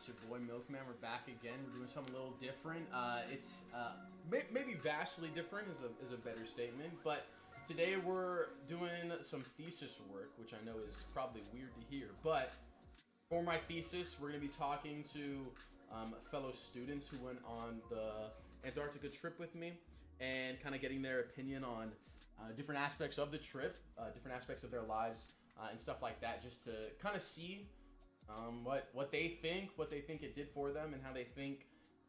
It's your boy Milkman. We're back again. We're doing something a little different. It's maybe vastly different is a better statement, but today we're doing some thesis work, which I know is probably weird to hear, but for my thesis, we're going to be talking to fellow students who went on the Antarctica trip with me and kind of getting their opinion on different aspects of the trip, different aspects of their lives, and stuff like that, just to kind of see what they think it did for them, and how they think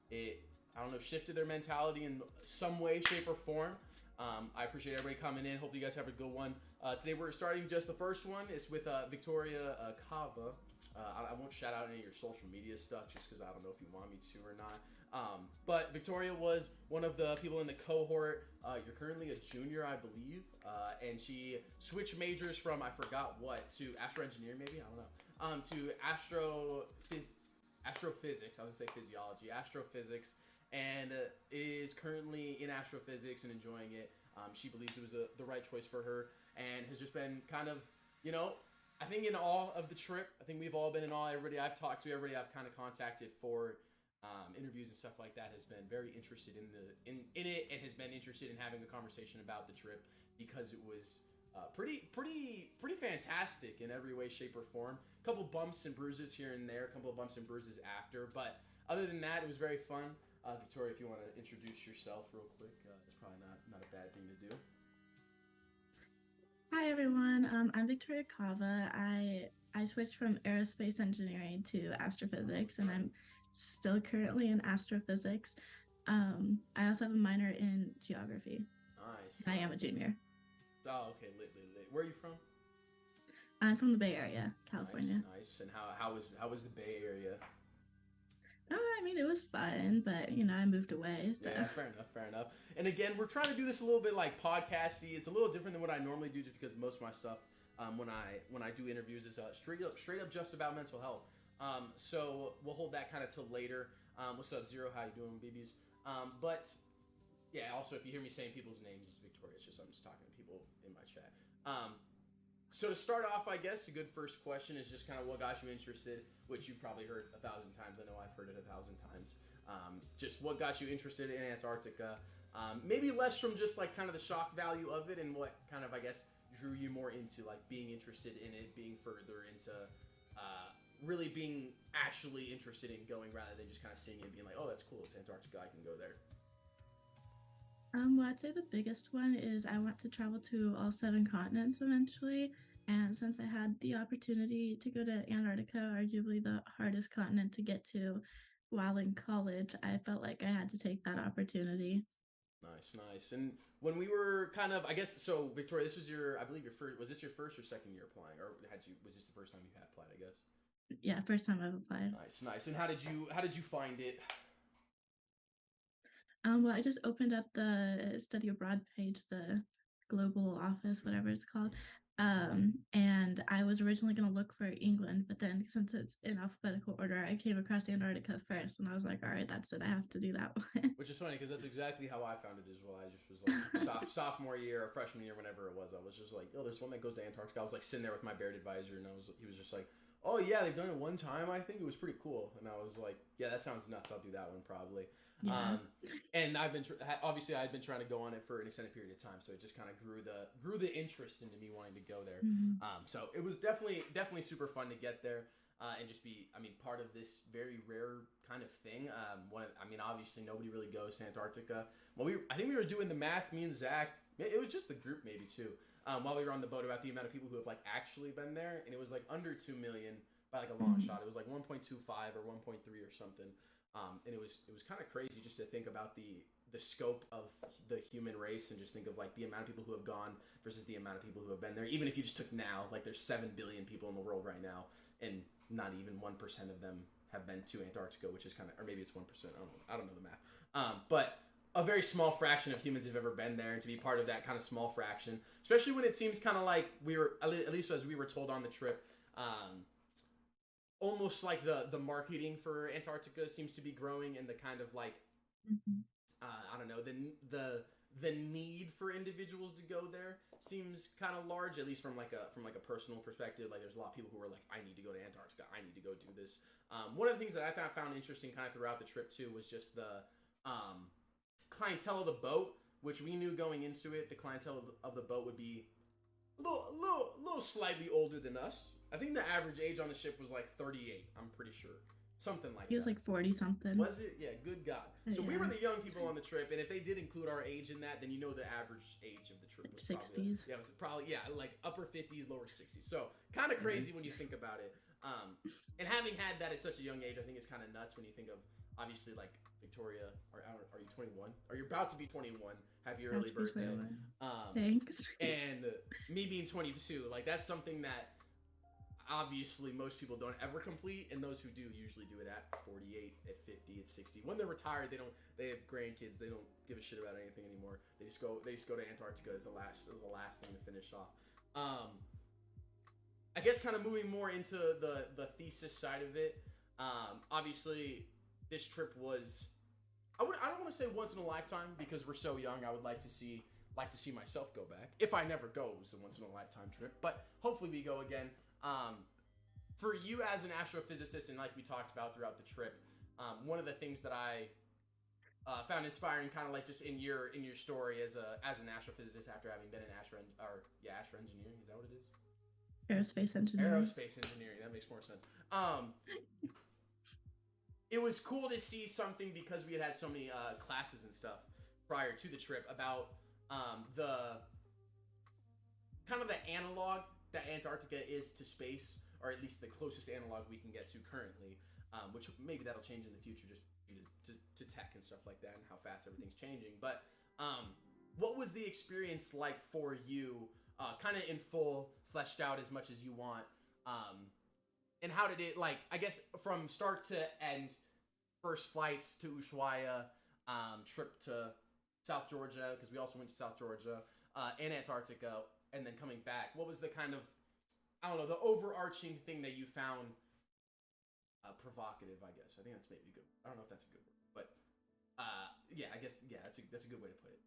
it, I don't know, shifted their mentality in some way, shape, or form. I appreciate everybody coming in. Hopefully you guys have a good one. Today we're starting just the first one. It's with Victoria Cava. I won't shout out any of your social media stuff just because I don't know if you want me to or not. But Victoria was one of the people in the cohort. You're currently a junior, I believe. And she switched majors from, I forgot what, to astroengineering maybe? I don't know. To astrophysics. I was going to say physiology. Astrophysics. And is currently in astrophysics and enjoying it. She believes it was the right choice for her, and has just been kind of, I think in awe of the trip. I think we've all been in awe. Everybody I've talked to, everybody I've kind of contacted for interviews and stuff like that has been very interested in it, and has been interested in having a conversation about the trip, because it was pretty fantastic in every way, shape, or form. A couple bumps and bruises here and there, a couple of bumps and bruises after, but other than that, it was very fun. Victoria, if you want to introduce yourself real quick, it's probably not a bad thing to do. Hi everyone, I'm Victoria Cava. I switched from aerospace engineering to astrophysics, and I'm still currently in astrophysics. I also have a minor in geography. Nice. I am a junior. Oh, okay, lit. Where are you from? I'm from the Bay Area, California. Nice. And how was the Bay Area? I mean, it was fun, but I moved away. So. Yeah, fair enough. And again, we're trying to do this a little bit like podcasty. It's a little different than what I normally do, just because most of my stuff, when I do interviews, is straight up just about mental health. So we'll hold that kind of till later. What's up, Zero? How you doing, BBs? But yeah, also if you hear me saying people's names, it's Victoria. It's just I'm just talking to people in my chat. So to start off, I guess a good first question is just kind of what got you interested, which you've probably heard 1,000 times. I know I've heard it 1,000 times. Just what got you interested in Antarctica? Maybe less from just like kind of the shock value of it, and what kind of, I guess, drew you more into like being interested in it, being further into really being actually interested in going, rather than just kind of seeing it and being like, oh, that's cool, it's Antarctica, I can go there. Well, I'd say the biggest one is I want to travel to all 7 continents eventually. And since I had the opportunity to go to Antarctica, arguably the hardest continent to get to while in college, I felt like I had to take that opportunity. Nice. And when we were kind of, I guess, so Victoria, this was I believe your first, was this your first or second year applying? Or was this the first time you had applied, I guess? Yeah, first time I've applied. Nice. And how did you find it? Well, I just opened up the study abroad page, the global office, whatever it's called. And I was originally going to look for England, but then since it's in alphabetical order, I came across Antarctica first, and I was like, all right, that's it. I have to do that one. Which is funny, because that's exactly how I found it as well. I just was like, sophomore year or freshman year, whenever it was, I was just like, oh, there's one that goes to Antarctica. I was like sitting there with my Baird advisor, and he was just like, oh yeah, they've done it one time, I think. It was pretty cool. And I was like, yeah, that sounds nuts. I'll do that one probably. Yeah. And I've been obviously I'd been trying to go on it for an extended period of time, so it just kind of grew the interest into me wanting to go there. Mm-hmm. So it was definitely super fun to get there, and just be, part of this very rare kind of thing. Obviously nobody really goes to Antarctica. Well, I think we were doing the math, me and Zach. It was just the group maybe too. While we were on the boat, about the amount of people who have like actually been there, and it was like under 2 million by like a long shot. It was like 1.25 or 1.3 or something. And it was kind of crazy just to think about the scope of the human race, and just think of like the amount of people who have gone versus the amount of people who have been there. Even if you just took now, like there's 7 billion people in the world right now, and not even 1% of them have been to Antarctica, which is kind of, or maybe it's 1%. I don't know the math. But a very small fraction of humans have ever been there, and to be part of that kind of small fraction, especially when it seems kind of like we were, at least as we were told on the trip, almost like the marketing for Antarctica seems to be growing, and the kind of like, I don't know, the the need for individuals to go there seems kind of large, at least from like a personal perspective. Like there's a lot of people who are like, I need to go to Antarctica, I need to go do this. One of the things that I found interesting kind of throughout the trip too was just the clientele of the boat, which we knew going into it. The clientele of the boat would be a little slightly older than us. I think the average age on the ship was like 38. I'm pretty sure. Something like that. He was like 40 something. Was it? Yeah, good God. So yeah. we were the young people on the trip, and if they did include our age in that, then you know the average age of the trip was like 60s. Probably, yeah, it was probably, yeah, like upper 50s, lower 60s. So kind of crazy when you think about it. And having had that at such a young age, I think it's kind of nuts when you think of, obviously, like Victoria. Are you 21? Or you're about to be 21. Happy early birthday. Thanks. And me being 22, like that's something that obviously most people don't ever complete, and those who do usually do it at 48, at 50, at 60. When they're retired, they have grandkids, they don't give a shit about anything anymore. They just go to Antarctica as the last thing to finish off. I guess kind of moving more into the thesis side of it. Obviously this trip was, I don't want to say once in a lifetime, because we're so young. I would like to see myself go back. If I never go, it was a once in a lifetime trip, but hopefully we go again. For you as an astrophysicist, and like we talked about throughout the trip, one of the things that I found inspiring, kind of like just in your story as an astrophysicist after having been an astro engineering, is that what it is? Aerospace engineering. Aerospace engineering. That makes more sense. It was cool to see something, because we had so many classes and stuff prior to the trip about the kind of the analog that Antarctica is to space, or at least the closest analog we can get to currently, which maybe that'll change in the future just due to tech and stuff like that and how fast everything's changing. But what was the experience like for you, kind of in full, fleshed out as much as you want, and how did it, like, I guess from start to end, first flights to Ushuaia, trip to South Georgia, because we also went to South Georgia, and Antarctica, and then coming back, what was the kind of, I don't know, the overarching thing that you found provocative, I guess. I think that's maybe good. I don't know if that's a good word, but yeah, I guess, yeah, that's a good way to put it.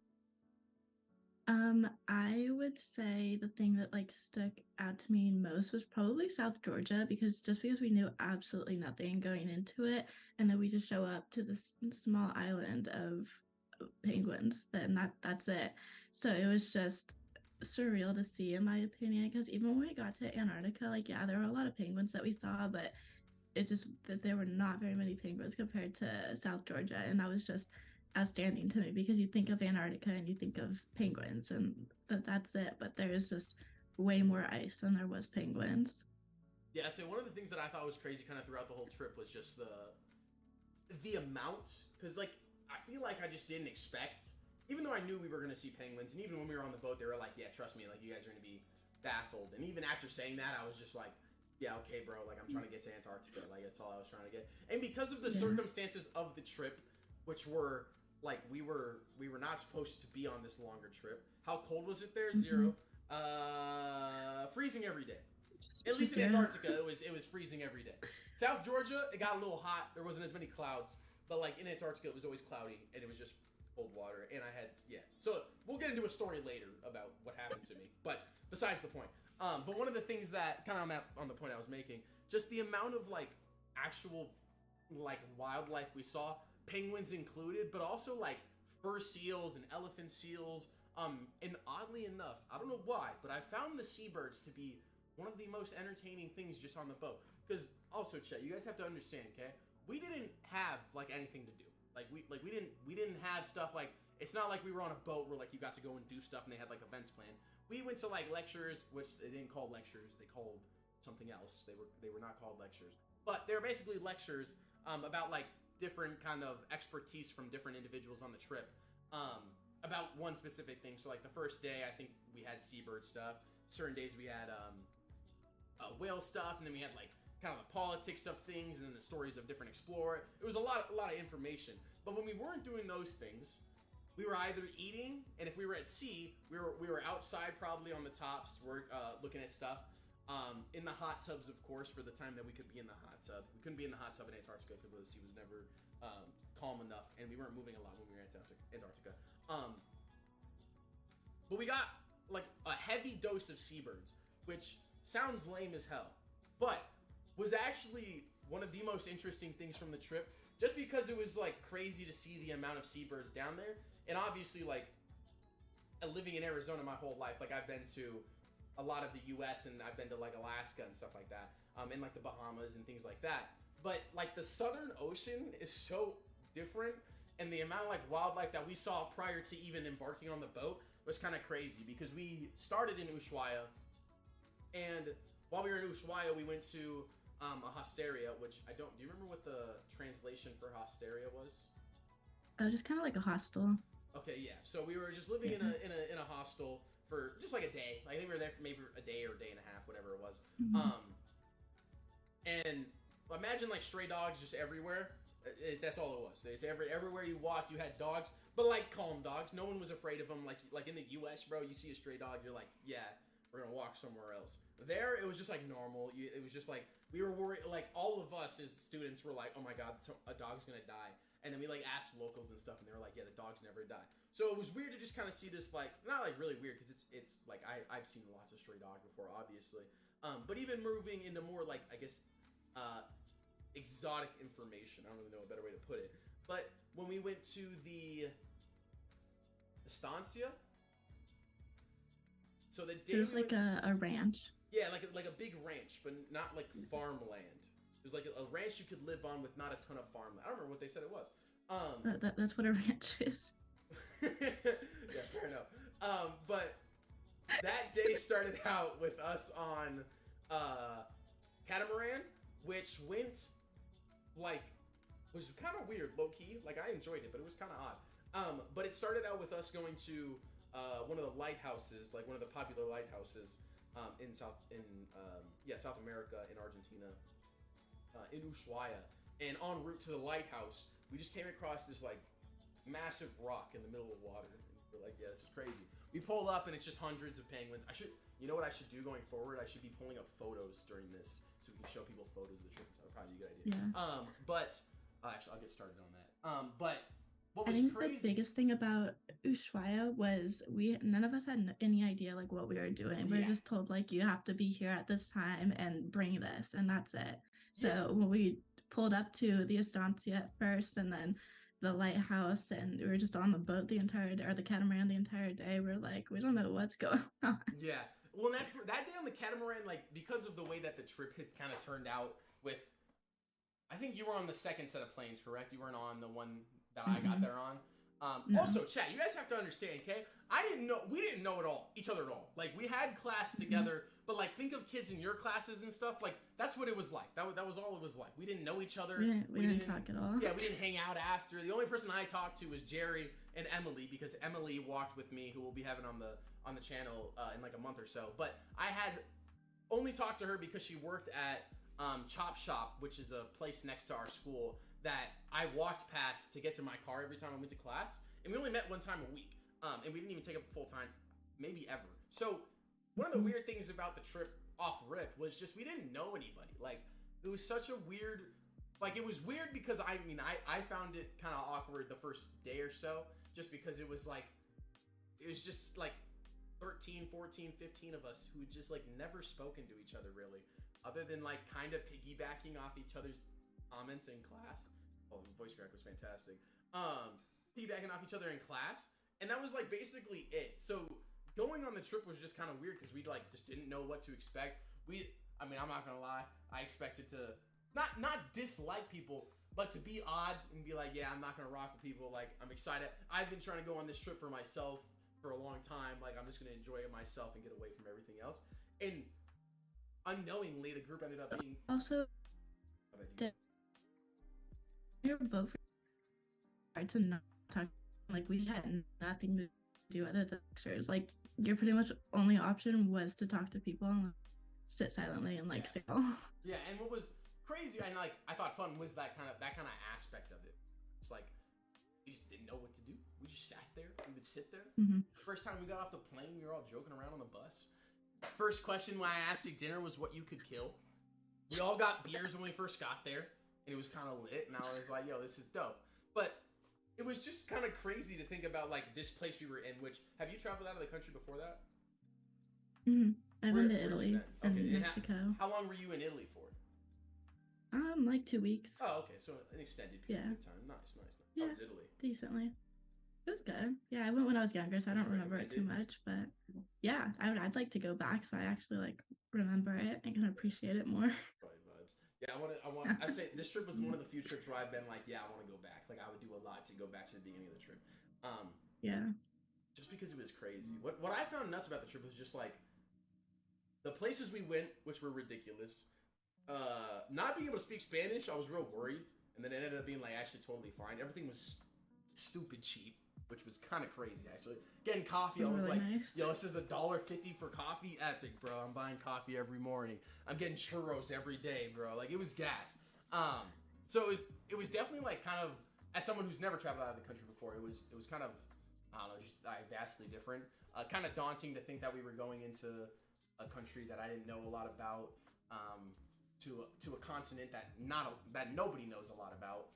I would say the thing that like stuck out to me most was probably South Georgia, because we knew absolutely nothing going into it, and then we just show up to this small island of penguins, then that's it. So it was just surreal to see, in my opinion, because even when we got to Antarctica, like, yeah, there were a lot of penguins that we saw, but it just that there were not very many penguins compared to South Georgia, and that was just outstanding to me, because you think of Antarctica and you think of penguins, and that's it, but there's just way more ice than there was penguins. Yeah, so one of the things that I thought was crazy kind of throughout the whole trip was just the amount, because like I feel like I just didn't expect, even though I knew we were going to see penguins, and even when we were on the boat, they were like, yeah, trust me, like, you guys are going to be baffled. And even after saying that, I was just like, yeah, okay, bro, like, I'm trying to get to Antarctica. Like, that's all I was trying to get. And because of the circumstances of the trip, which were, like, we were not supposed to be on this longer trip. How cold was it there? 0. Freezing every day. At least in Antarctica, it was freezing every day. South Georgia, it got a little hot. There wasn't as many clouds. But, like, in Antarctica, it was always cloudy, and it was just cold water. And I had, yeah. So, we'll get into a story later about what happened to me. But, besides the point. But one of the things that, kind of on the point I was making, just the amount of, like, actual, like, wildlife we saw, penguins included, but also, like, fur seals and elephant seals. And oddly enough, I don't know why, but I found the seabirds to be one of the most entertaining things just on the boat. Because, also, Chet, you guys have to understand, okay? We didn't have, like, anything to do. We didn't have stuff like, it's not like we were on a boat where, like, you got to go and do stuff and they had, like, events planned. We went to, like, lectures, which they didn't call lectures, they called something else. They were not called lectures. But they were basically lectures about, like, different kind of expertise from different individuals on the trip about one specific thing. So, like, the first day, I think we had seabird stuff. Certain days we had whale stuff, and then we had, like, kind of the politics of things, and then the stories of different explorers. It was a lot of information. But when we weren't doing those things, we were either eating, and if we were at sea, we were outside probably on the tops, we're looking at stuff. In the hot tubs, of course, for the time that we could be in the hot tub. We couldn't be in the hot tub in Antarctica because the sea was never calm enough, and we weren't moving a lot when we were at Antarctica. But we got like a heavy dose of seabirds, which sounds lame as hell, but was actually one of the most interesting things from the trip, just because it was like crazy to see the amount of seabirds down there. And obviously, like, living in Arizona my whole life, like I've been to a lot of the US and I've been to like Alaska and stuff like that, and like the Bahamas and things like that. But like the Southern Ocean is so different, and the amount of like wildlife that we saw prior to even embarking on the boat was kind of crazy, because we started in Ushuaia, and while we were in Ushuaia, we went to a hosteria, which do you remember what the translation for hosteria was? Just kind of like a hostel. Okay, yeah. So we were just living in a hostel for just like a day. I think we were there for maybe a day or a day and a half, whatever it was. And imagine like stray dogs just everywhere. That's all it was. Everywhere you walked, you had dogs, but like calm dogs. No one was afraid of them. Like in the U.S., bro, you see a stray dog, you're like, yeah, we're gonna walk somewhere else. There, it was just like normal. It was just like we were worried. Like all of us as students were like, oh my god, a dog's gonna die. And then we like asked locals and stuff, and they were like, yeah, the dogs never die. So it was weird to just kind of see this, like, not like really weird, because it's like I've seen lots of stray dogs before, obviously. But even moving into more like, I guess, exotic information. I don't really know a better way to put it. But when we went to the estancia, so the day it was like a ranch. Yeah, like a big ranch, but not like farmland. It was like a ranch you could live on with not a ton of farmland. I don't remember what they said it was. That's what a ranch is. Yeah, fair enough. But that day started out with us on catamaran, which went like was kind of weird, low key. Like I enjoyed it, but it was kind of odd. But it started out with us going to one of the lighthouses, like one of the popular lighthouses in South America, in Argentina, in Ushuaia. And en route to the lighthouse, we just came across this like massive rock in the middle of water. And we're like, yeah, this is crazy. We pulled up and it's just hundreds of penguins. You know what I should do going forward? I should be pulling up photos during this so we can show people photos of the trip. So that would probably be a good idea. Yeah. But actually, I'll get started on that. But what was I think crazy? the biggest thing about Ushuaia was none of us had any idea like what we were doing. We were just told like you have to be here at this time and bring this, and that's it. So when we pulled up to the estancia at first, and then the lighthouse, and we were just on the boat the entire day, or the catamaran the entire day. We're like, we don't know what's going on. Yeah. Well, that day on the catamaran, like because of the way that the trip had kind of turned out with, I think you were on the second set of planes, correct? You weren't on the one that I got there on. No. Also, chat, you guys have to understand, okay? We didn't know each other at all. Like, we had class together, but like, think of kids in your classes and stuff. Like, that's what it was like. That was all it was like. We didn't know each other. We didn't talk at all. Yeah, we didn't hang out after. The only person I talked to was Jerry and Emily, because Emily walked with me, who we'll be having on the channel in like a month or so. But I had only talked to her because she worked at Chop Shop, which is a place next to our school that I walked past to get to my car every time I went to class. And we only met one time a week. And we didn't even take up full time, maybe ever. So one of the weird things about the trip off rip was just we didn't know anybody. Like, it was such a weird, like, it was weird because I found it kind of awkward the first day or so, just because it was just like 13, 14, 15 of us who just like never spoken to each other really, other than like kind of piggybacking off each other's comments in class. Oh, the voice crack was fantastic. Piggybacking off each other in class. And that was like basically it. So going on the trip was just kind of weird because we like just didn't know what to expect. I'm not gonna lie, I expected to not dislike people, but to be odd and be like, yeah, I'm not gonna rock with people. Like, I'm excited. I've been trying to go on this trip for myself for a long time. Like, I'm just gonna enjoy it myself and get away from everything else. And unknowingly, the group ended up being also. You're both hard to not talk. Like, we had nothing to do other than lectures. Like, your pretty much only option was to talk to people and sit silently and like still. Yeah, and what was crazy and like I thought fun was that kind of aspect of it. It's like we just didn't know what to do. We just sat there. We would sit there. First time we got off the plane, we were all joking around on the bus. First question when I asked at dinner was what you could kill. We all got beers when we first got there, and it was kind of lit, and I was like, yo, this is dope. But it was just kind of crazy to think about like this place we were in. Which have you traveled out of the country before that? I went to Italy and Mexico. How long were you in Italy for? Like 2 weeks. Oh, okay, so an extended period of time. Nice. Yeah, how was Italy? Decently. It was good. Yeah, I went when I was younger, so I don't remember it too much. But yeah, I'd like to go back, so I actually like remember it and can appreciate it more. Probably vibes. Yeah, I say this trip was one of the few trips where I've been like, yeah, I want to go back. Like I would do a lot to go back to the beginning of the trip. Yeah. Just because it was crazy. What I found nuts about the trip was just like the places we went, which were ridiculous. Not being able to speak Spanish, I was real worried, and then it ended up being like actually totally fine. Everything was stupid cheap, which was kind of crazy actually. Getting coffee, I was really like, nice. yo, this is $1.50 for coffee, epic, bro. I'm buying coffee every morning. I'm getting churros every day, bro. Like it was gas. So it was definitely like kind of, as someone who's never traveled out of the country before, it was kind of, I don't know, just vastly different. Kind of daunting to think that we were going into a country that I didn't know a lot about, to a continent that nobody knows a lot about.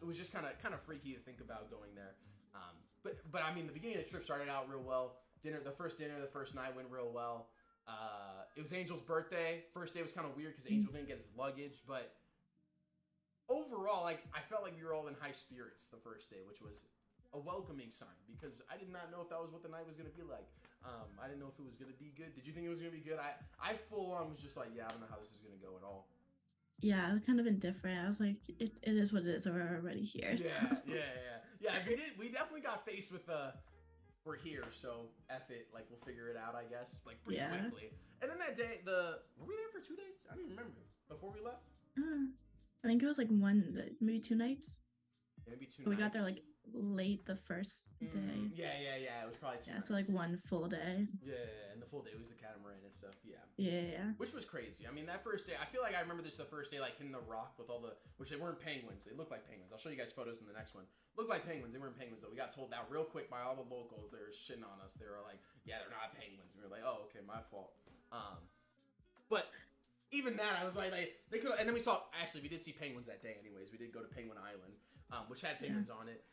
It was just kind of freaky to think about going there. But I mean, the beginning of the trip started out real well. The first night went real well. It was Angel's birthday. First day was kind of weird because Angel didn't get his luggage, but overall, like I felt like we were all in high spirits the first day, which was a welcoming sign because I did not know if that was what the night was going to be like. I didn't know if it was going to be good. Did you think it was going to be good? I full on was just like, yeah, I don't know how this is going to go at all. Yeah, I was kind of indifferent. I was like, it is what it is. We're already here. So. Yeah. We definitely got faced with we're here, so F it. Like we'll figure it out, I guess. Like pretty quickly. And then that day, were we there for 2 days? I don't even remember. Before we left? I think it was like maybe 2 nights. Yeah, maybe 2 nights. We got there like late the first day. Yeah. It was probably 2 nights. So like 1 full day. Yeah, and the full day was the catamaran and stuff. Yeah. Which was crazy. I mean, that first day, I feel like I remember this the first day, like hitting the rock with all which they weren't penguins. They looked like penguins. I'll show you guys photos in the next one. Looked like penguins. They weren't penguins though. We got told that real quick by all the locals. They were shitting on us. They were like, yeah, they're not penguins. And we were like, oh, okay, my fault. But even that, I was like they could. And then we did see penguins that day. Anyways, we did go to Penguin Island, which had penguins on it.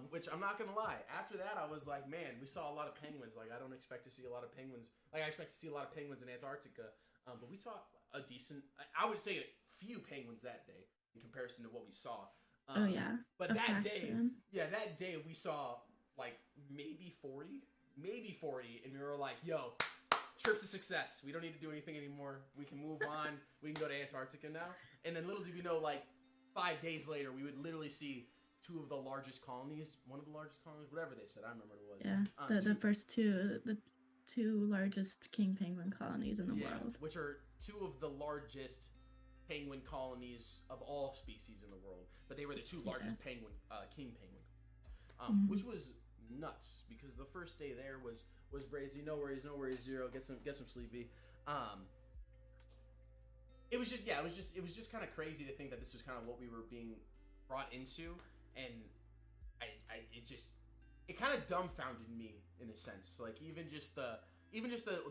Which I'm not gonna lie. After that, I was like, man, we saw a lot of penguins. Like I don't expect to see a lot of penguins. Like I expect to see a lot of penguins in Antarctica. But we saw a decent, I would say, a few penguins that day in comparison to what we saw. But that day we saw like maybe 40, and we were like, yo. Trip's a success. We don't need to do anything anymore. We can move on. We can go to Antarctica now. And then little did we know, like 5 days later, we would literally see 2 of the largest colonies. One of the largest colonies, whatever they said. I remember what it was. Yeah, the first 2, the 2 largest king penguin colonies in the world. Which are 2 of the largest penguin colonies of all species in the world. But they were the 2 largest king penguin. Which was nuts because the first day there was brazy. No worries, zero. Get some sleepy. It was just kind of crazy to think that this was kind of what we were being brought into, and it kind of dumbfounded me in a sense. Like even just the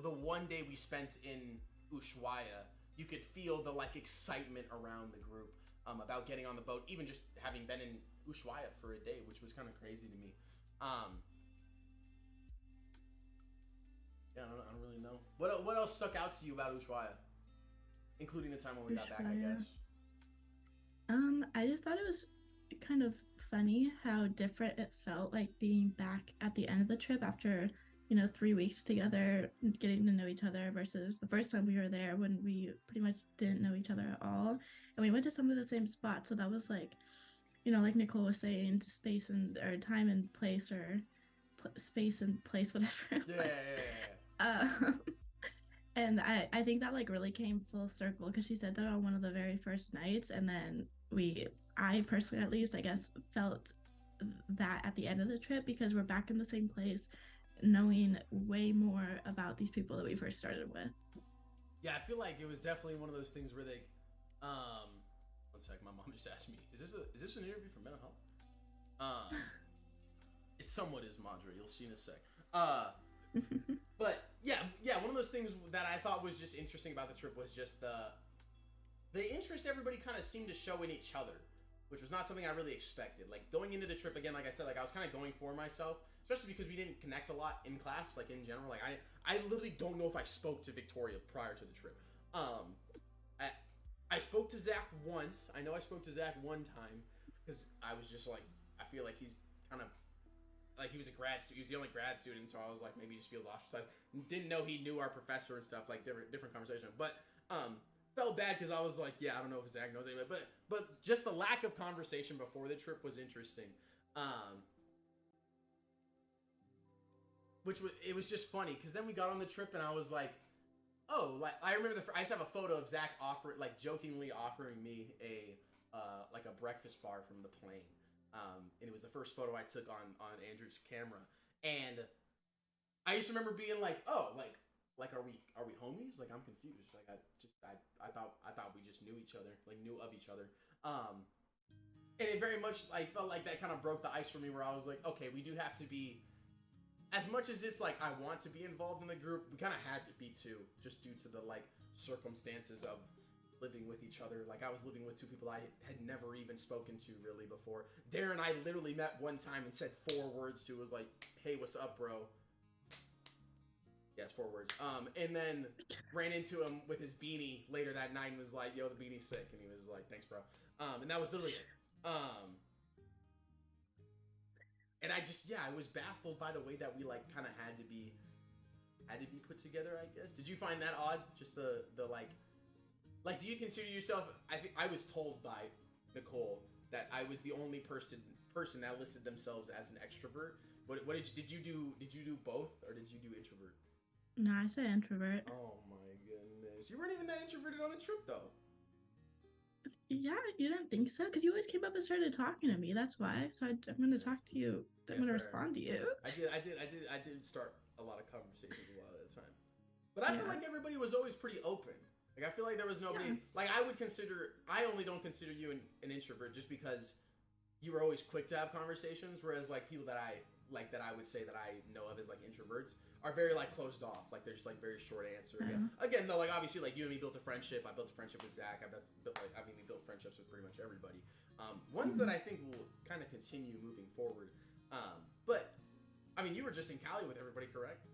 one day we spent in Ushuaia, you could feel the like excitement around the group about getting on the boat. Even just having been in Ushuaia for a day, which was kind of crazy to me. Yeah, I don't really know. What else stuck out to you about Ushuaia? Including the time when we got back, I guess. I just thought it was kind of funny how different it felt like being back at the end of the trip after, 3 weeks together, getting to know each other versus the first time we were there when we pretty much didn't know each other at all. And we went to some of the same spots. So that was like, like Nicole was saying, space or time and place or space and place, whatever. And I think that like really came full circle because she said that on one of the very first nights, and then I personally, at least, I guess, felt that at the end of the trip because we're back in the same place, knowing way more about these people that we first started with. Yeah, I feel like it was definitely one of those things where they, one sec, my mom just asked me, is this an interview for mental health? It somewhat is, Madre. You'll see in a sec. But yeah, one of those things that I thought was just interesting about the trip was just the interest everybody kind of seemed to show in each other, which was not something I really expected. Like going into the trip again, like I said, like I was kind of going for myself, especially because we didn't connect a lot in class, like in general. Like I literally don't know if I spoke to Victoria prior to the trip. I spoke to Zach once. I know I spoke to Zach one time because I was just like, I feel like he's kind of like he was a grad student. He was the only grad student, so I was like, maybe he just feels ostracized. Didn't know he knew our professor and stuff, like different conversation. But felt bad because I was like, yeah, I don't know if Zach knows anybody, but just the lack of conversation before the trip was interesting. It was just funny because then we got on the trip and I was like, oh, like I remember I just have a photo of Zach jokingly offering me a like a breakfast bar from the plane. And it was the first photo I took on Andrew's camera. And I used to remember being like, oh, like are we homies? Like I'm confused. Like I thought we just knew each other, like knew of each other. And it very much I felt like that kind of broke the ice for me where I was like, okay, we do have to be, as much as it's like I want to be involved in the group, we kind of had to be too, just due to the like circumstances of living with each other. Like I was living with two people I had never even spoken to really before. Darren I literally met one time and said 4 words to. Was like, hey, what's up, bro? Yes, 4 words. And then ran into him with his beanie later that night and was like, yo, the beanie's sick. And he was like, thanks, bro. And that was literally it. And I was baffled by the way that we like kind of had to be put together, I guess. Did you find that odd? Just the like, do you consider yourself? I think I was told by Nicole that I was the only person that listed themselves as an extrovert. What did you do? Did you do both, or did you do introvert? No, I said introvert. Oh my goodness, you weren't even that introverted on the trip, though. Yeah, you didn't think so? Because you always came up and started talking to me. That's why. So I'm going to talk to you. I'm going to respond to you. I did start a lot of conversations a lot of the time, but I feel like everybody was always pretty open. Like I feel like there was nobody like I only don't consider you an introvert just because you were always quick to have conversations, whereas like people that I would say that I know of as like introverts are very like closed off. Like they're just like very short answer. Again though, like obviously like you and me built a friendship. I built a friendship with Zach. We built friendships with pretty much everybody. Ones that I think will kind of continue moving forward. But I mean, you were just in Cali with everybody, correct?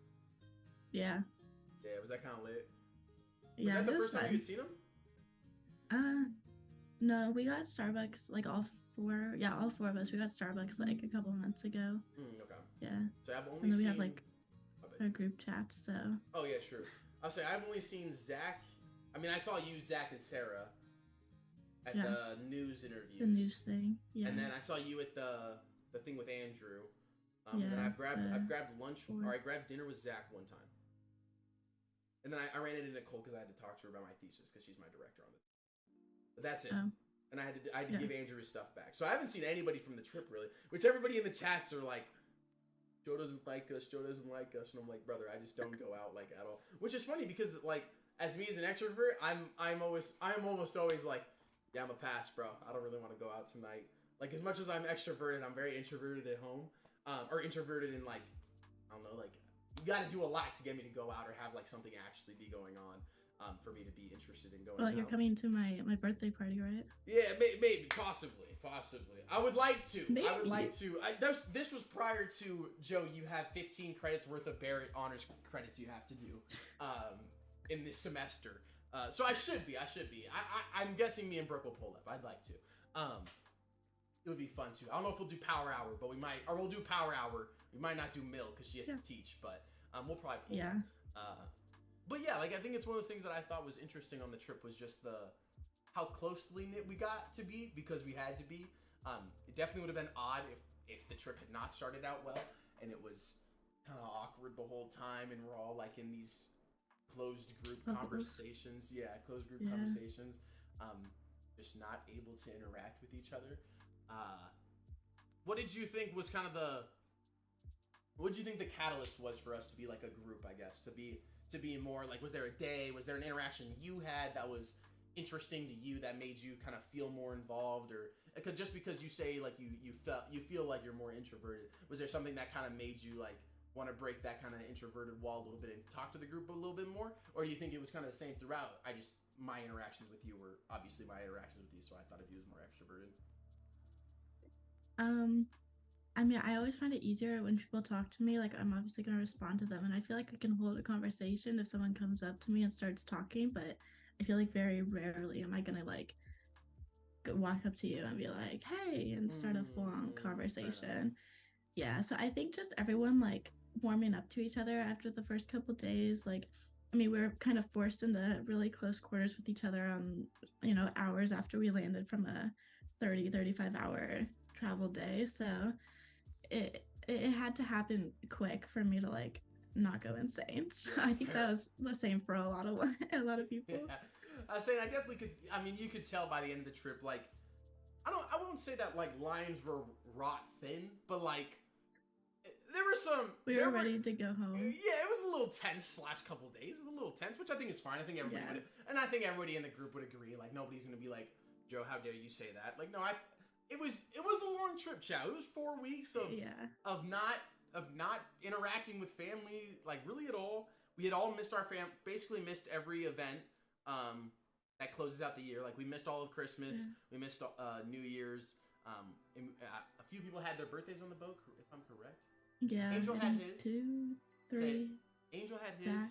Yeah. Yeah, was that kind of lit? Was that the first time you had seen him? No, we got Starbucks like all 4 of us. We got Starbucks like a couple months ago. Okay. Yeah. So I've only and then seen. We have like our group chats. So. Oh yeah, sure. I'll say I've only seen Zach. I mean, I saw you, Zach, and Sarah at the news interviews. The news thing. Yeah. And then I saw you at the thing with Andrew. And I've grabbed lunch or I grabbed dinner with Zach one time. And then I ran into Nicole because I had to talk to her about my thesis because she's my director on it. But that's it. And I had to give Andrew his stuff back. So I haven't seen anybody from the trip really, which everybody in the chats are like, Joe doesn't like us. Joe doesn't like us. And I'm like, brother, I just don't go out like at all. Which is funny because like as me as an extrovert, I'm almost always like, yeah, I'm a pass, bro. I don't really want to go out tonight. Like as much as I'm extroverted, I'm very introverted at home, or introverted in like, I don't know, like. You got to do a lot to get me to go out or have like something actually be going on for me to be interested in going out. Well, you're coming to my birthday party, right? Yeah, maybe, possibly. I would like to. Maybe. I would like to. This was prior to, Joe, you have 15 credits worth of Barrett honors credits you have to do in this semester. So I should be. I'm guessing me and Brooke will pull up. I'd like to. It would be fun too. I don't know if we'll do Power Hour, but we might, or we'll do Power Hour. We might not do Mill because she has to teach, but we'll probably pull up. But yeah, like I think it's one of those things that I thought was interesting on the trip was just how closely knit we got to be because we had to be. It definitely would have been odd if the trip had not started out well and it was kind of awkward the whole time and we're all like in these closed group conversations. Yeah, closed group conversations. Just not able to interact with each other. What did you think was kind of what did you think the catalyst was for us to be like a group, I guess, to be more like, was there a day, was there an interaction you had that was interesting to you that made you kind of feel more involved, or just because you say like you feel like you're more introverted, was there something that kind of made you like want to break that kind of introverted wall a little bit and talk to the group a little bit more, or do you think it was kind of the same throughout? My interactions with you were obviously my interactions with you, so I thought of you as more extroverted. Um, I mean, I always find it easier when people talk to me. Like, I'm obviously going to respond to them. And I feel like I can hold a conversation if someone comes up to me and starts talking. But I feel like very rarely am I going to, like, walk up to you and be like, hey, and start a full on Fair enough. conversation. Yeah. So I think just everyone, like, warming up to each other after the first couple days. Like, I mean, we were kind of forced into really close quarters with each other on, hours after we landed from a 35 hour travel day. So it had to happen quick for me to like not go insane. So Yeah, I think that fair. was the same for a lot of a lot of Yeah. people. I was saying I definitely could. I mean, you could tell by the end of the trip, like I won't say that like lines were wrought thin, but like there were some. We There were were. ready to go home. Yeah, it was a little tense slash couple days. It was a little tense, which I think is fine. I think everybody Yeah. would, and I think everybody in the group would agree. Like nobody's gonna be like, Joe, how dare you say that? Like no, it was a long trip, Chow. It was 4 weeks Yeah. of not interacting with family like really at all. We had all missed basically missed every event um, that closes out the year. Like we missed all of Christmas, Yeah. we missed New Year's. A few people had their birthdays on the boat, if I'm correct. Yeah. Angel I had think his. two, Say, three. Angel had his. Zach.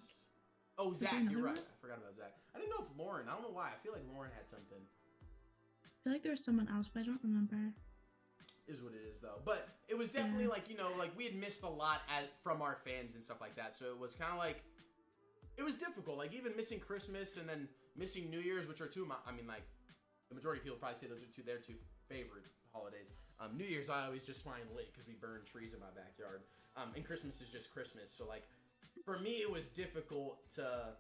Oh, Was there Zach, you're another right. one? I forgot about Zach. I didn't know if Lauren. I don't know why. I feel like Lauren had something. I feel like there was someone else, but I don't remember. Is what it is though. But it was definitely Yeah. like like we had missed a lot from our fans and stuff like that. So it was kind of like it was difficult. Like even missing Christmas and then missing New Year's, which are I mean, like the majority of people probably say those are their two favorite holidays. New Year's I always just find lit because we burn trees in my backyard. And Christmas is just Christmas. So like for me, it was difficult to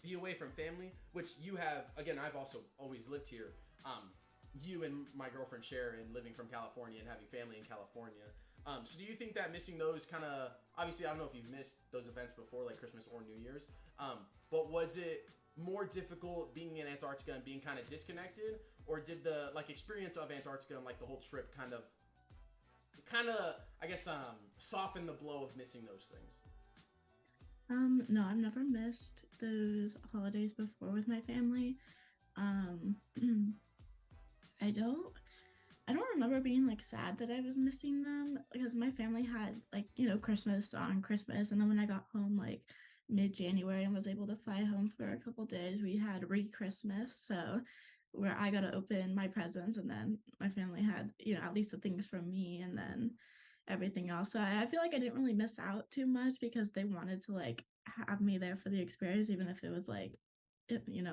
be away from family, which you have. Again, I've also always lived here. You and my girlfriend share in living from California and having family in California. So do you think that missing those kind of obviously I don't know if you've missed those events before like Christmas or New Year's, but was it more difficult being in Antarctica and being kind of disconnected, or did the like experience of Antarctica and like the whole trip kind of I guess soften the blow of missing those things? No, I've never missed those holidays before with my family. Um, I don't I don't remember being like sad that I was missing them because my family had like, Christmas on Christmas. And then when I got home like mid-January and was able to fly home for a couple days, we had re-Christmas. So where I got to open my presents and then my family had, at least the things from me and then everything else. So I feel like I didn't really miss out too much because they wanted to like have me there for the experience, even if it was like,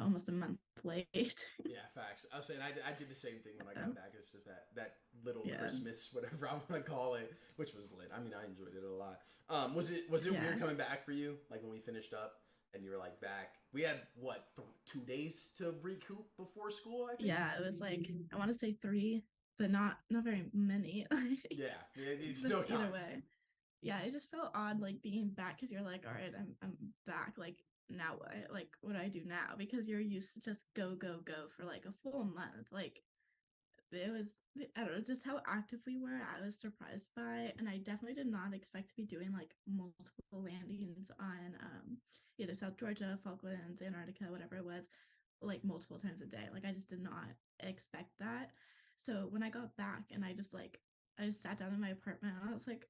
almost a month late. Yeah, facts. I was saying I did the same thing when I got back. It's just that little Yeah. Christmas, whatever I want to call it, which was lit. I mean, I enjoyed it a lot. Was it Yeah. weird coming back for you? Like when we finished up and you were like back. We had what 2 days to recoup before school. I think. Yeah, it was like I want to say three, but not very many. Yeah, it's But no either time. way, yeah, it just felt odd like being back because you're like, all right, I'm back. Like now what? Like what do I do now? Because you're used to just go go go for like a full month. Like it was I don't know just how active we were. I was surprised by, and I definitely did not expect to be doing like multiple landings on either South Georgia, Falklands, Antarctica, whatever it was, like multiple times a day. Like I just did not expect that. So when I got back and I just sat down in my apartment and I was like,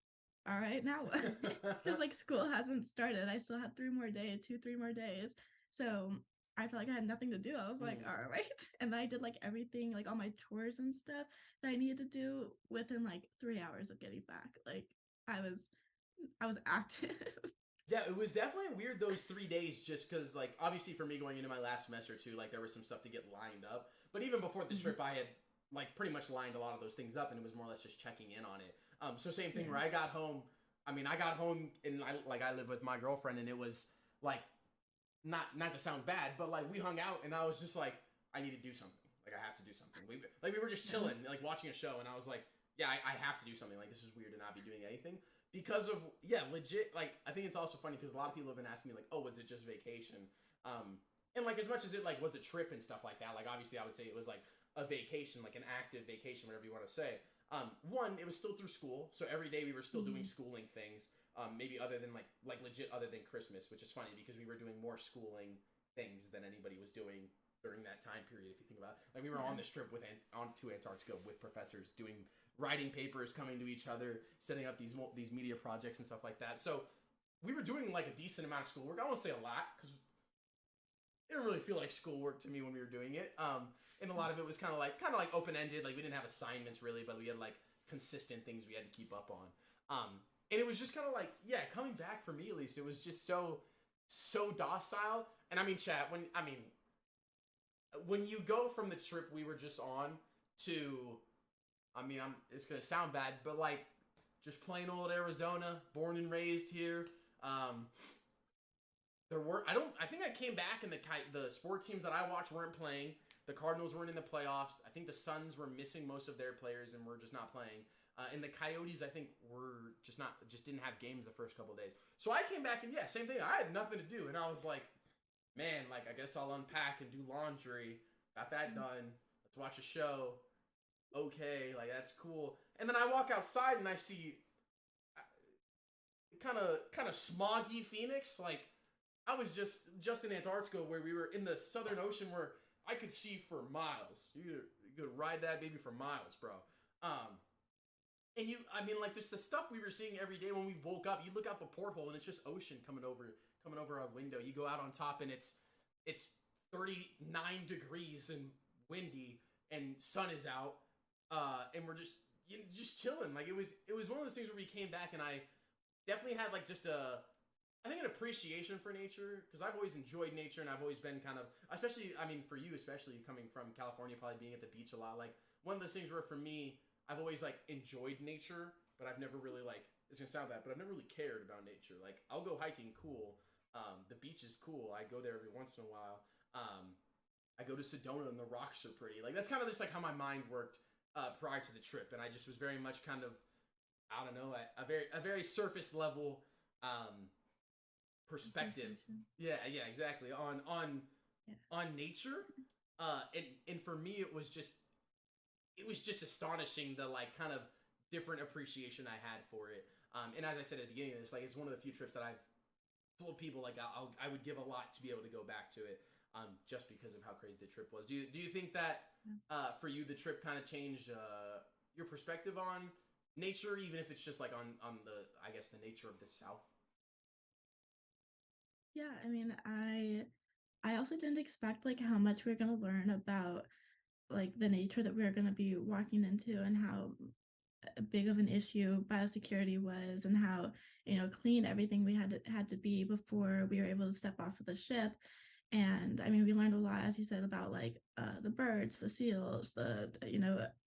all right, now what? Because like school hasn't started. I still had 3 more days. So I felt like I had nothing to do. I was like, all right. And then I did like everything, like all my chores and stuff that I needed to do within like 3 hours of getting back. Like I was I was active. Yeah, it was definitely weird those 3 days just because, like, obviously for me going into my last semester too, like, there was some stuff to get lined up. But even before the trip, I had, like, pretty much lined a lot of those things up and it was more or less just checking in on it. So same thing where I got home. I mean, I got home and I live with my girlfriend and it was, like, not to sound bad, but, like, we hung out and I was just like, I need to do something. Like, I have to do something. We were just chilling, like, watching a show and I was like, yeah, I have to do something. Like, this is weird to not be doing anything. Because of legit, like, I think it's also funny because a lot of people have been asking me like, oh, was it just vacation? And like as much as it like was a trip and stuff like that, like obviously I would say it was like a vacation, like an active vacation, whatever you want to say. One, it was still through school, so every day we were still doing schooling things. Maybe other than like legit other than Christmas, which is funny because we were doing more schooling things than anybody was doing during that time period. If you think about it, like we were on this trip on to Antarctica with professors writing papers, coming to each other, setting up these media projects and stuff like that. So we were doing like a decent amount of schoolwork. I won't say a lot because it didn't really feel like schoolwork to me when we were doing it. And a lot of it was kind of like open ended. Like we didn't have assignments really, but we had like consistent things we had to keep up on. And it was just kind of like, coming back for me at least, it was just so docile. And I mean, chat, when you go from the trip we were just on to, it's gonna sound bad, but like just plain old Arizona, born and raised here. I think I came back and the sport teams that I watched weren't playing. The Cardinals weren't in the playoffs. I think the Suns were missing most of their players and were just not playing. And the Coyotes, I think, were just didn't have games the first couple of days. So I came back and same thing. I had nothing to do, and I was like, man, like I guess I'll unpack and do laundry. Got that done. Let's watch a show. Okay, like that's cool. And then I walk outside and I see kind of smoggy Phoenix. Like I was just in Antarctica where we were in the Southern Ocean where I could see for miles. You could ride that baby for miles, bro. And like just the stuff we were seeing every day when we woke up. You look out the porthole and it's just ocean coming over our window. You go out on top and it's 39 degrees and windy and sun is out. And we're just chilling. Like it was one of those things where we came back and I definitely had like just I think an appreciation for nature, because I've always enjoyed nature and I've always been kind of, especially, for you, especially coming from California, probably being at the beach a lot, like one of those things where for me, I've always like enjoyed nature, but I've never really like, it's gonna sound bad, but I've never really cared about nature. Like I'll go hiking, cool. The beach is cool. I go there every once in a while. I go to Sedona and the rocks are pretty. Like that's kind of just like how my mind worked prior to the trip, and I just was very much kind of, I don't know, a very surface level perspective. Yeah, exactly. On nature. And for me it was just astonishing the like kind of different appreciation I had for it. And as I said at the beginning of this, like it's one of the few trips that I've told people like I would give a lot to be able to go back to it. Just because of how crazy the trip was. Do you think that for you the trip kind of changed your perspective on nature, even if it's just like on the nature of the South? Yeah, I also didn't expect like how much we were gonna learn about like the nature that we were gonna be walking into and how big of an issue biosecurity was and how clean everything we had to be before we were able to step off of the ship. And we learned a lot, as you said, about like the birds, the seals, the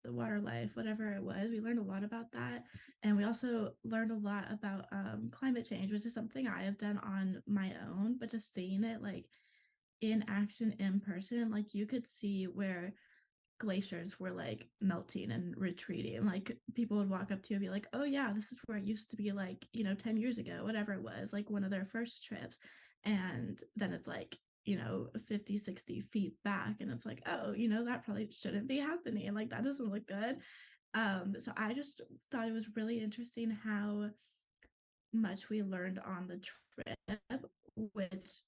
water life, whatever it was. We learned a lot about that, and we also learned a lot about climate change, which is something I have done on my own. But just seeing it like in action, in person, like you could see where glaciers were like melting and retreating. Like people would walk up to you and be like, oh yeah, this is where it used to be like 10 years ago, whatever it was, like one of their first trips. And then it's like 50, 60 feet back, and it's like, oh, that probably shouldn't be happening, and like that doesn't look good. So I just thought it was really interesting how much we learned on the trip, which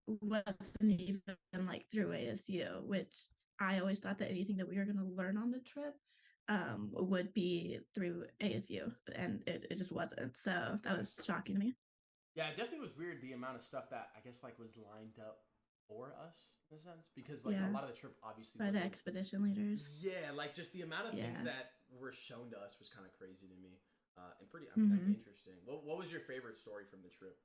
wasn't even like through ASU, which I always thought that anything that we were going to learn on the trip would be through ASU, and it just wasn't. So that was shocking to me. Yeah, it definitely was weird the amount of stuff that I guess like was lined up for us in a sense, because like a lot of the trip obviously by the expedition leaders. Yeah, like just the amount of things that were shown to us was kind of crazy to me, and pretty like interesting. What was your favorite story from the trip?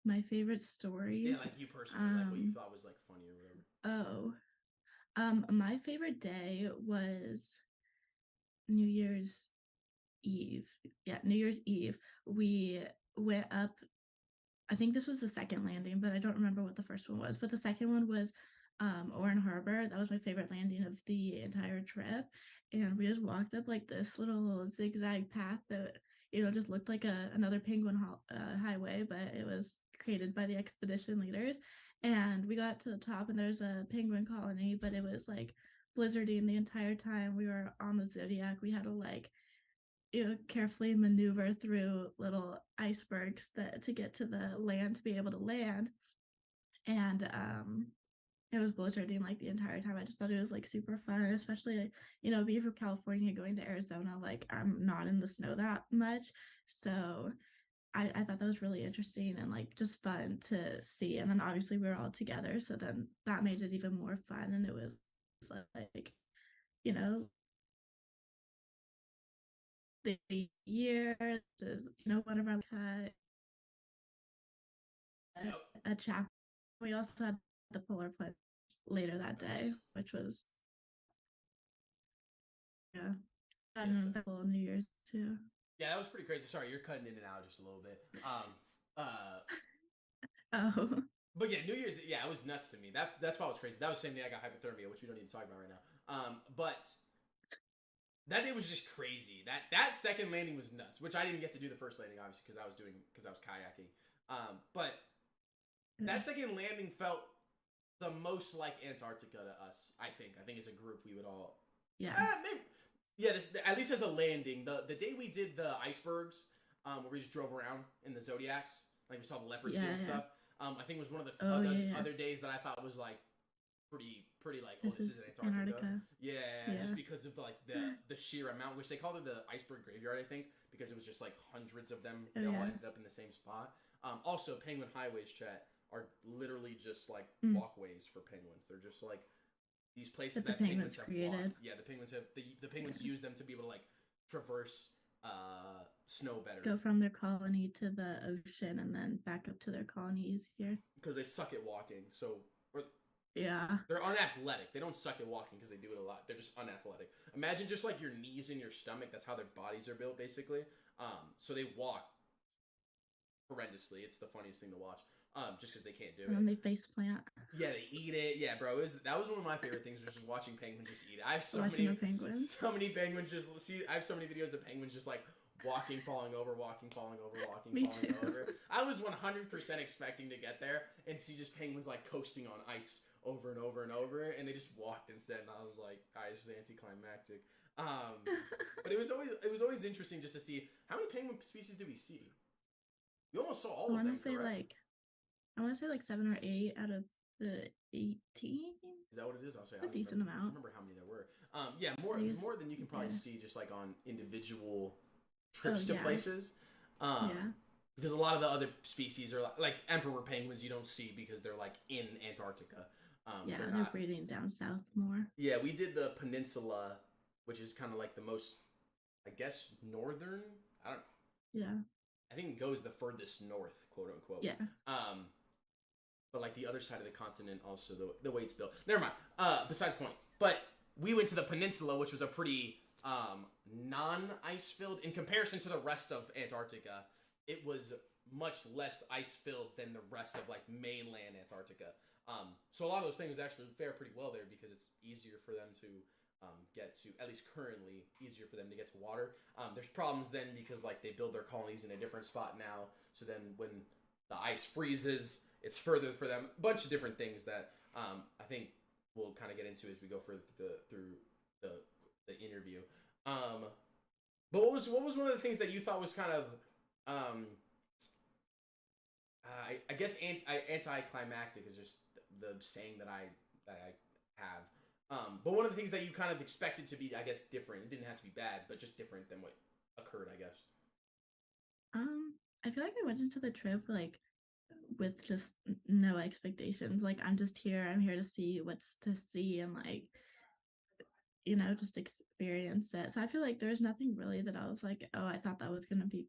My favorite story? Yeah, like you personally, like what you thought was like funny or whatever. My favorite day was New Year's Eve. Yeah, New Year's Eve. We went up, I think this was the second landing, but I don't remember what the first one was. But the second one was Oran Harbor. That was my favorite landing of the entire trip. And we just walked up like this little zigzag path that just looked like another penguin highway, but it was created by the expedition leaders. And we got to the top, and there's a penguin colony, but it was like blizzarding the entire time we were on the Zodiac. We had to like carefully maneuver through little icebergs to get to the land to be able to land. And it was blizzarding like the entire time. I just thought it was like super fun, especially like, being from California going to Arizona, like I'm not in the snow that much. So I thought that was really interesting and like just fun to see. And then obviously we were all together. So then that made it even more fun. And it was like, you know, the year is, one of our Yep. a chapter. We also had the polar plunge later that day, Nice. which was, yeah, Yes. and the whole New Year's too. Yeah, that was pretty crazy. Sorry, you're cutting in and out just a little bit. Oh, But yeah, New Year's, yeah, it was nuts to me. That's why it was crazy. That was the same day I got hypothermia, which we don't need to talk about right now. But that day was just crazy. That second landing was nuts, which I didn't get to do the first landing obviously because I was kayaking. But yeah. that second landing felt the most like Antarctica to us. I think as a group we would all maybe, yeah. At least as a landing, the day we did the icebergs, where we just drove around in the Zodiacs, like we saw the leopard sea and stuff. I think it was one of the other days that I thought was like pretty like, oh, this is Antarctica. Yeah, just because of the sheer amount, which they called it the iceberg graveyard, I think, because it was just like hundreds of them all ended up in the same spot. Also, penguin highways, chat, are literally just like walkways for penguins. They're just like these places that penguins have walked. Yeah, the penguins use them to be able to like traverse snow better. Go from their colony to the ocean and then back up to their colony easier. Because they suck at walking. Yeah. They're unathletic. They don't suck at walking because they do it a lot. They're just unathletic. Imagine just like your knees and your stomach. That's how their bodies are built, basically. So they walk horrendously. It's the funniest thing to watch. Just because they can't do it. And they face plant. Yeah, they eat it. Yeah, bro. That was one of my favorite things, was just watching penguins just eat it. I have so many penguins. So many penguins just see. I have so many videos of penguins just like walking, falling over, walking, falling over, walking, falling over. I was 100% expecting to get there and see just penguins like coasting on ice over and over and over, and they just walked instead. And I was like, all right, this is anticlimactic. But it was always interesting just to see how many penguin species did we see. We almost saw all of them. I want to say like 7 or 8 out of the 18. Is that what it is? I'll say a decent amount. I don't remember how many there were. Yeah, more than you can probably see just like on individual trips to places. Because a lot of the other species are like emperor penguins you don't see because they're like in Antarctica. They're breeding down south more. Yeah, we did the peninsula, which is kind of like the most, I guess, northern. I think it goes the furthest north, quote unquote. Yeah. But like the other side of the continent, also the way it's built. Never mind. Besides the point. But we went to the peninsula, which was a pretty non-ice filled in comparison to the rest of Antarctica. It was much less ice filled than the rest of like mainland Antarctica. So a lot of those things actually fare pretty well there because it's easier for them to get to, at least currently, easier for them to get to water. There's problems then because like they build their colonies in a different spot now. So then when the ice freezes, it's further for them. A bunch of different things that I think we'll kind of get into as we go further through the interview. But what was one of the things that you thought was kind of I guess anticlimactic is just the saying that I have. But one of the things that you kind of expected to be, I guess, different. It didn't have to be bad, but just different than what occurred, I guess. I feel like I went into the trip like with just no expectations. Like I'm here to see what's to see and like just experience it. So I feel like there's nothing really that I was like, oh, I thought that was gonna be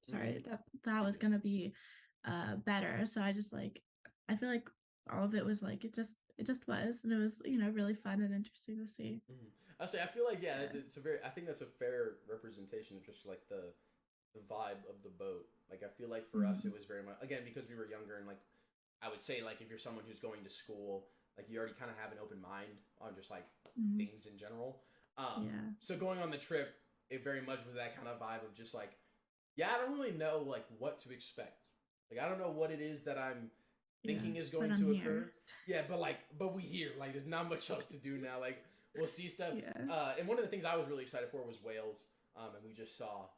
sorry, that was gonna be better. So I just like I feel like all of it was like it just was, and it was really fun and interesting to see. I feel like I think that's a fair representation of just like the vibe of the boat. Like I feel like for us it was very much, again, because we were younger, and like I would say like if you're someone who's going to school, like you already kind of have an open mind on just like things in general. So going on the trip, it very much was that kind of vibe of just like, I don't really know like what to expect. Like I don't know what it is that I'm thinking is going to occur. Yeah, but we here. Like there's not much else to do now. Like we'll see stuff. And one of the things I was really excited for was whales. And we just saw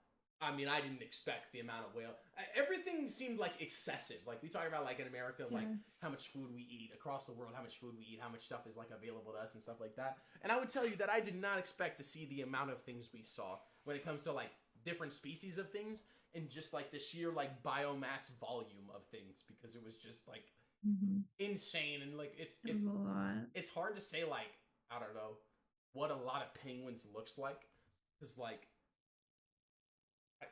I mean, I didn't expect the amount of whale. Everything seemed like excessive. Like we talk about, like in America, like how much food we eat across the world, how much food we eat, how much stuff is like available to us and stuff like that. And I would tell you that I did not expect to see the amount of things we saw when it comes to like different species of things and just like the sheer like biomass volume of things, because it was just like insane. And like it's a lot. It's hard to say like, I don't know, what a lot of penguins looks like, because like,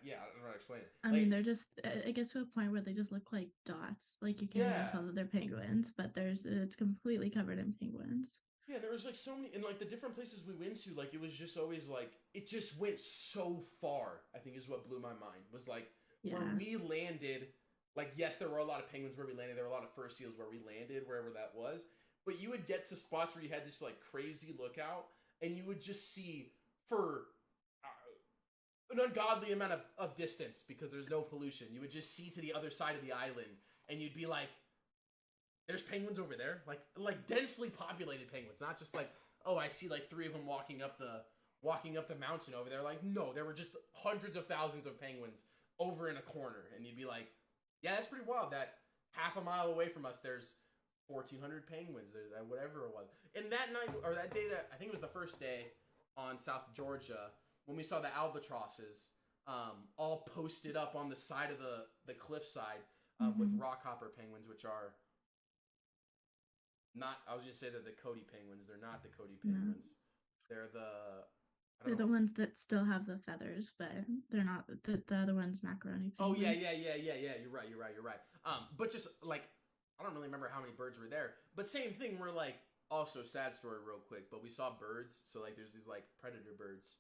yeah, I don't know how to explain it. I mean, they're just, it gets to a point where they just look like dots. Like you can't even tell that they're penguins, but it's completely covered in penguins. Yeah, there was like so many, and like the different places we went to, like it was just always like, it just went so far, I think is what blew my mind, was like where we landed, like yes, there were a lot of penguins where we landed, there were a lot of fur seals where we landed, wherever that was, but you would get to spots where you had this like crazy lookout, and you would just see for an ungodly amount of distance, because there's no pollution. You would just see to the other side of the island, and you'd be like, there's penguins over there, like densely populated penguins, not just like, oh, I see like 3 of them walking up the mountain over there. Like, no, there were just hundreds of thousands of penguins over in a corner, and you'd be like, yeah, that's pretty wild that half a mile away from us there's 1,400 penguins, there's whatever it was. And that night, or that day, that I think it was the first day on South Georgia, when we saw the albatrosses all posted up on the side of the cliffside with rockhopper penguins, which are not, I was going to say they're the Cody penguins. They're not the Cody penguins. They're the ones that still have the feathers, but they're not the other ones, macaroni penguins. Oh, yeah. You're right. But just like, I don't really remember how many birds were there. But same thing, we're like, also sad story real quick, but we saw birds. So like there's these like predator birds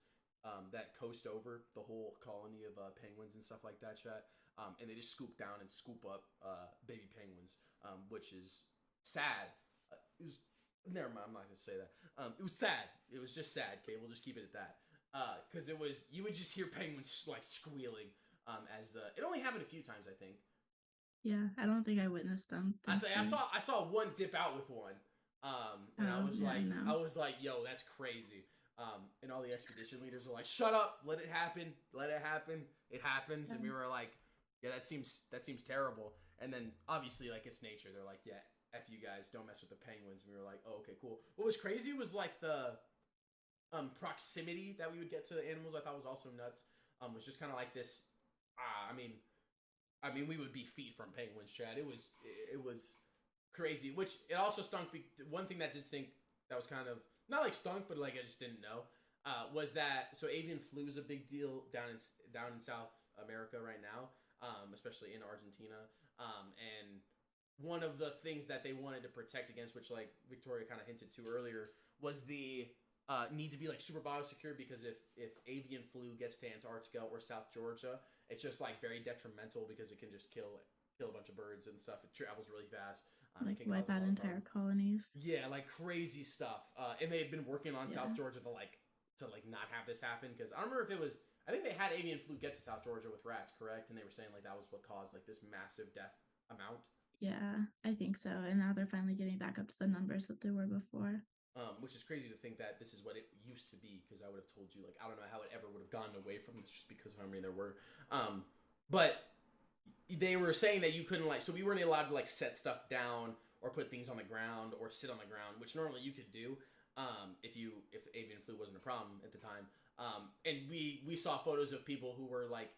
that coast over the whole colony of penguins and stuff like that, chat. And they just scoop down and scoop up baby penguins, which is sad. It was, never mind, I'm not going to say that. It was sad. It was just sad, okay? We'll just keep it at that. Because it was, you would just hear penguins like squealing it only happened a few times, I think. Yeah, I don't think I witnessed them. I saw one dip out with one. And I was like, yo, that's crazy. And all the expedition leaders were like, shut up, let it happen. It happens. And we were like, yeah, that seems terrible. And then obviously, like, it's nature. They're like, yeah, F you guys, don't mess with the penguins. And we were like, oh, okay, cool. What was crazy was like the proximity that we would get to the animals. I thought was also nuts. Was just kind of like this. I mean, we would be feet from penguins, Chad. It was crazy. Which it also stunk. One thing that did stink, that was kind of not like stunk, but like I just didn't know, was that so avian flu is a big deal down in South America right now, especially in Argentina. And one of the things that they wanted to protect against, which like Victoria kind of hinted to earlier, was the need to be like super biosecure, because if avian flu gets to Antarctica or South Georgia, it's just like very detrimental because it can just kill a bunch of birds and stuff. It travels really fast. Like wipe out entire colonies. Yeah, like crazy stuff. And they had been working on South Georgia to not have this happen, because I don't remember if it was, I think they had avian flu get to South Georgia with rats, correct? And they were saying like that was what caused like this massive death amount. Yeah, I think so. And now they're finally getting back up to the numbers that they were before. Which is crazy to think that this is what it used to be, because I would have told you, like, I don't know how it ever would have gotten away from this just because of how many there were. But they were saying that you couldn't, like, so we weren't allowed to, like, set stuff down or put things on the ground or sit on the ground, which normally you could do if avian flu wasn't a problem at the time. And we saw photos of people who were, like,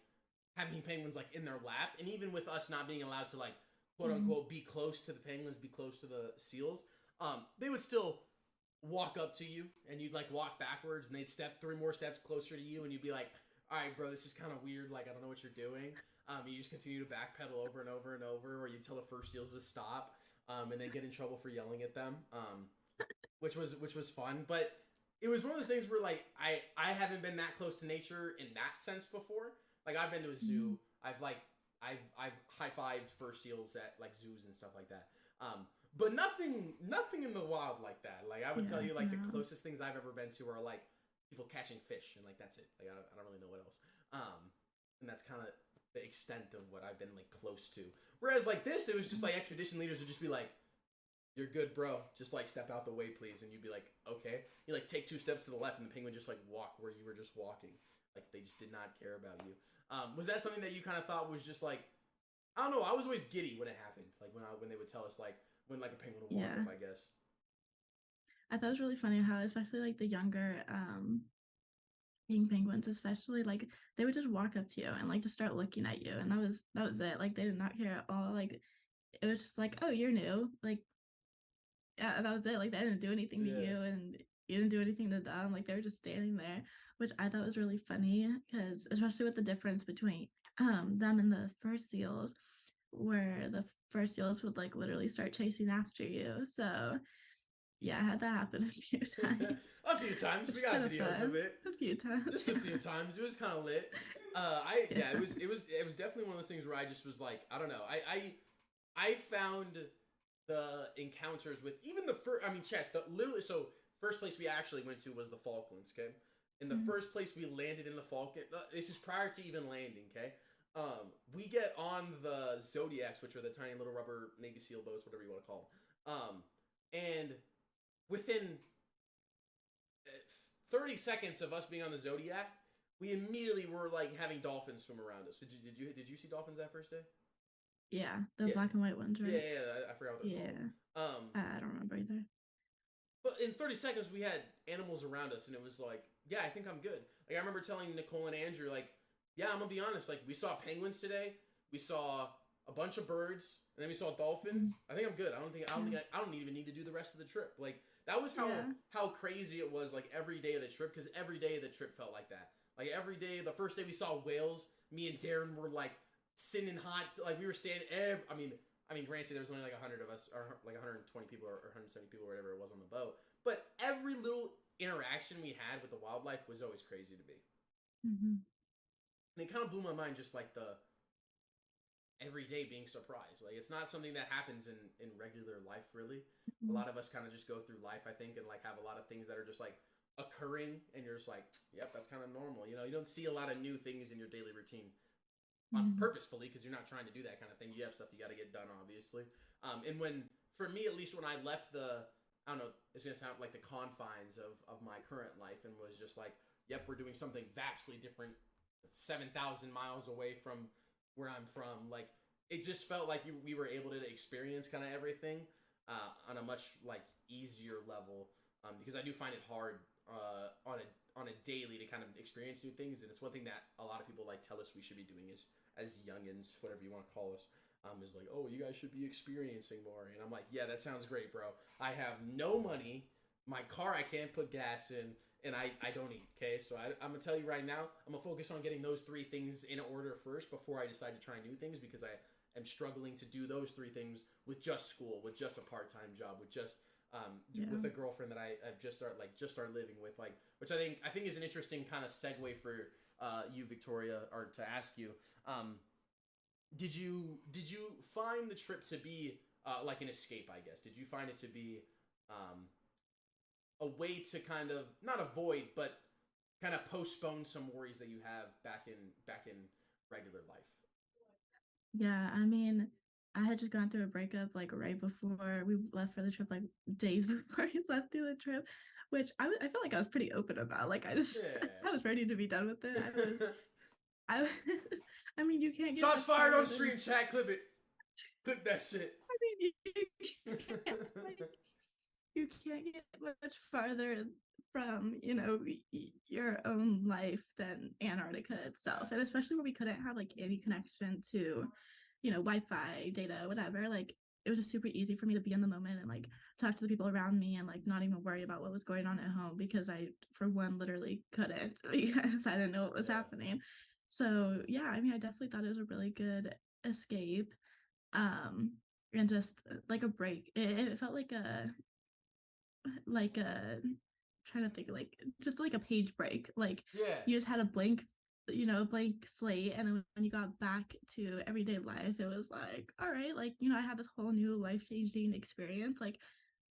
having penguins, like, in their lap. And even with us not being allowed to, like, quote-unquote, be close to the penguins, be close to the seals, they would still walk up to you, and you'd like walk backwards, and they'd step 3 more steps closer to you, and you'd be like, all right, bro, this is kind of weird, like, I don't know what you're doing. You just continue to backpedal over and over and over, or you tell the fur seals to stop, and then get in trouble for yelling at them, which was fun. But it was one of those things where, like, I haven't been that close to nature in that sense before. Like, I've been to a zoo, I've high-fived fur seals at, like, zoos and stuff like that. But nothing in the wild like that. Like, I would tell you, like, the closest things I've ever been to are, like, people catching fish, and, like, that's it. Like, I don't really know what else. And that's kind of the extent of what I've been, like, close to. Whereas, like, this, it was just, like, expedition leaders would just be like, you're good, bro. Just, like, step out the way, please. And you'd be like, okay. You, like, take 2 steps to the left, and the penguin just, like, walk where you were just walking. like they just did not care about you. Was that something that you kind of thought was just like, I don't know, I was always giddy when it happened, like when they would tell us like when like a penguin would walk Yeah. up, I guess. I thought it was really funny how, especially like the younger king penguins, especially, like they would just walk up to you and like just start looking at you, and that was it. Like they did not care at all. Like it was just like, oh, you're new. Like yeah, that was it. Like they didn't do anything to Yeah. you, and you didn't do anything to them. Like they were just standing there, which I thought was really funny because especially with the difference between them and the fur seals, where the fur seals would like literally start chasing after you. So yeah, I had that happen a few times. A few times. We Which is got kind of videos fun. of it. A few times. Just a few times. It was kind of lit. It was definitely one of those things where I just was like, I don't know. I found the encounters with even the first. I mean, chat. Literally, so first place we actually went to was the Falklands. Okay, in the first place we landed in the Falklands. This is prior to even landing. Okay. We get on the Zodiacs, which are the tiny little rubber Navy SEAL boats, whatever you want to call them. And within 30 seconds of us being on the Zodiac, we immediately were like having dolphins swim around us. Did you see dolphins that first day? Yeah, the black and white ones, right? Yeah. I forgot what they're called. I don't remember either. But in 30 seconds, we had animals around us, and it was like, yeah, I think I'm good. Like I remember telling Nicole and Andrew, like, yeah, I'm gonna be honest. Like we saw penguins today, we saw a bunch of birds, and then we saw dolphins. I think I'm good. I don't even need to do the rest of the trip. Like that was how crazy it was. Like every day of the trip, because every day of the trip felt like that. Like every day, the first day we saw whales, me and Darren were like sitting hot. Like we were standing. I mean, granted, there was only like 100 of us, or like 120 people, or 170 people, or whatever it was on the boat. But every little interaction we had with the wildlife was always crazy to me. And it kind of blew my mind, just like the every day being surprised. Like it's not something that happens in regular life, really. A lot of us kind of just go through life, I think, and like have a lot of things that are just like occurring, and you're just like, yep, that's kind of normal. You know, you don't see a lot of new things in your daily routine purposefully, because you're not trying to do that kind of thing. You have stuff you got to get done, obviously. And when, for me at least, when I left I don't know, it's gonna sound like the confines of my current life, and was just like, yep, we're doing something vastly different, 7,000 miles away from where I'm from. Like it just felt like we were able to experience kind of everything on a much like easier level, because I do find it hard on a daily to kind of experience new things, and it's one thing that a lot of people like tell us we should be doing as youngins, whatever you want to call us. Is like, oh, you guys should be experiencing more, and I'm like, yeah, that sounds great, bro. I have no money, my car I can't put gas in, and I don't eat. Okay, so I'm gonna tell you right now, I'm gonna focus on getting those 3 things in order first before I decide to try new things, because I am struggling to do those 3 things with just school, with just a part-time job, with just with a girlfriend that I've just started living with, like, which I think is an interesting kind of segue for you, Victoria, or to ask you. Did you find the trip to be like an escape? I guess. Did you find it to be a way to kind of not avoid, but kind of postpone some worries that you have back in regular life? Yeah, I mean, I had just gone through a breakup like right before we left for the trip, like days before we left through the trip, which I felt like I was pretty open about. Like I just I was ready to be done with it. I was I mean, you can't get Shots fired on stream, chat. Clip it. Clip that shit. I mean, you can't get much farther from your own life than Antarctica itself, and especially where we couldn't have like any connection to Wi-Fi, data, whatever. Like it was just super easy for me to be in the moment and like talk to the people around me and like not even worry about what was going on at home, because I, for one, literally couldn't, because I didn't know what was happening. So yeah, I mean, I definitely thought it was a really good escape, and just like a break. It felt like a trying to think, like just like a page break. Like you just had a blank slate, and then when you got back to everyday life, it was like, all right, like I had this whole new life-changing experience. Like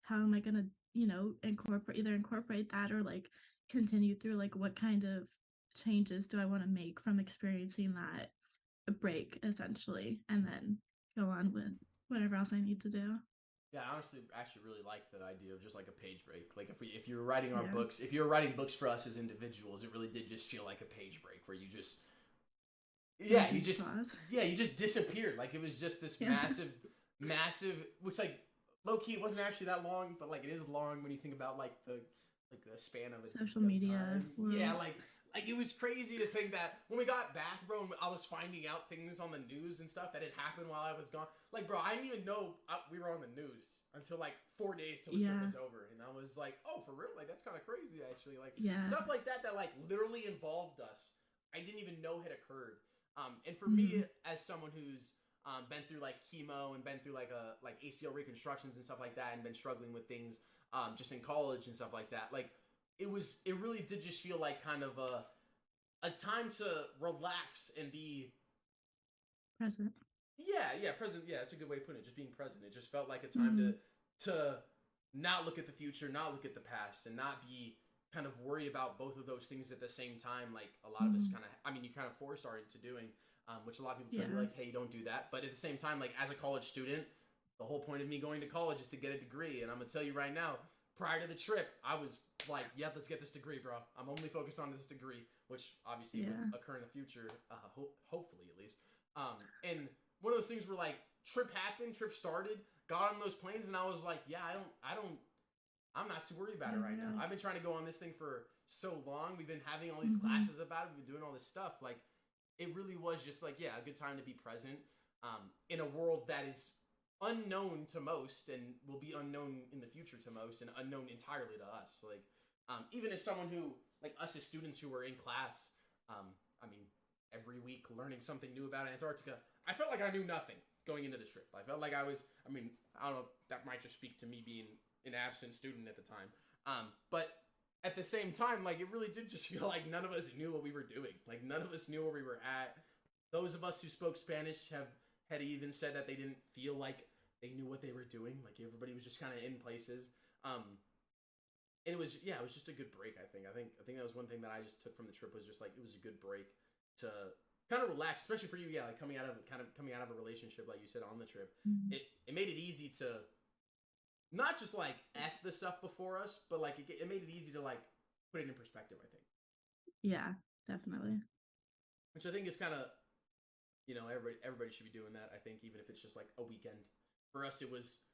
how am I gonna incorporate that, or like continue through, like what kind of changes do I want to make from experiencing that break, essentially, and then go on with whatever else I need to do. Yeah, I honestly actually really like the idea of just like a page break. Like if you were writing our Yeah. books, if you were writing books for us as individuals, it really did just feel like a page break where you just A yeah, you huge just pause. yeah, you just disappeared. Like it was just this Yeah. massive which like low key it wasn't actually that long, but like it is long when you think about like the span of it Social of media time. Yeah, world. like it was crazy to think that when we got back, bro, and I was finding out things on the news and stuff that had happened while I was gone. Like, bro, I didn't even know we were on the news until like 4 days till the trip Yeah. was over, and I was like, oh, for real? Like that's kind of crazy, actually. Like Yeah. stuff like that like literally involved us. I didn't even know had occurred. And for Mhm. me, as someone who's been through like chemo and been through like ACL reconstructions and stuff like that, and been struggling with things just in college and stuff like that, like it really did just feel like kind of a time to relax and be Present. present. Yeah, that's a good way of putting it. Just being present. It just felt like a time Mhm. to not look at the future, not look at the past, and not be kind of worried about both of those things at the same time. Like a lot of us Mhm. kind of, I mean, you kind of forced our into doing, which a lot of people tell you Yeah. like, hey, don't do that. But at the same time, like as a college student, the whole point of me going to college is to get a degree. And I'm gonna tell you right now, prior to the trip, I was like, yep, let's get this degree, bro. I'm only focused on this degree, which obviously Yeah. would occur in the future, hopefully at least. And one of those things where like trip happened, trip started, got on those planes, and I was like, yeah, I'm not too worried about it right now. Yeah. I've been trying to go on this thing for so long. We've been having all these Mhm. classes about it. We've been doing all this stuff. Like, it really was just like, yeah, a good time to be present in a world that is unknown to most and will be unknown in the future to most and unknown entirely to us. Like, even as someone who, like us as students who were in class, I mean, every week learning something new about Antarctica, I felt like I knew nothing going into the trip. I felt like I was, I mean, I don't know, that might just speak to me being an absent student at the time. But at the same time, like it really did just feel like none of us knew what we were doing. Like none of us knew where we were at. Those of us who spoke Spanish had even said that they didn't feel like they knew what they were doing. Like everybody was just kind of in places. And it was just a good break. I think that was one thing that I just took from the trip was just like it was a good break to kind of relax, especially for you. Yeah, like coming out of a relationship, like you said on the trip, Mhm. it made it easy to not just like f the stuff before us, but like it made it easy to like put it in perspective. I think, Yeah. Definitely. which I think is kind of everybody should be doing that. I think even if it's just like a weekend. For us, it was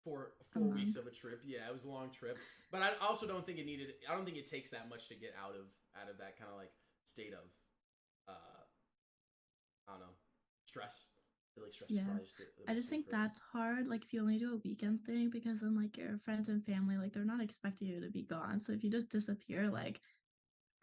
four A weeks month. of a trip. Yeah, it was a long trip, but I also don't think I don't think it takes that much to get out of that kind of like state of I don't know, stress. I feel like stress is Yeah. probably just the I biggest just thing think for us. that's hard. Like if you only do a weekend thing, because then like your friends and family, like they're not expecting you to be gone. So if you just disappear, like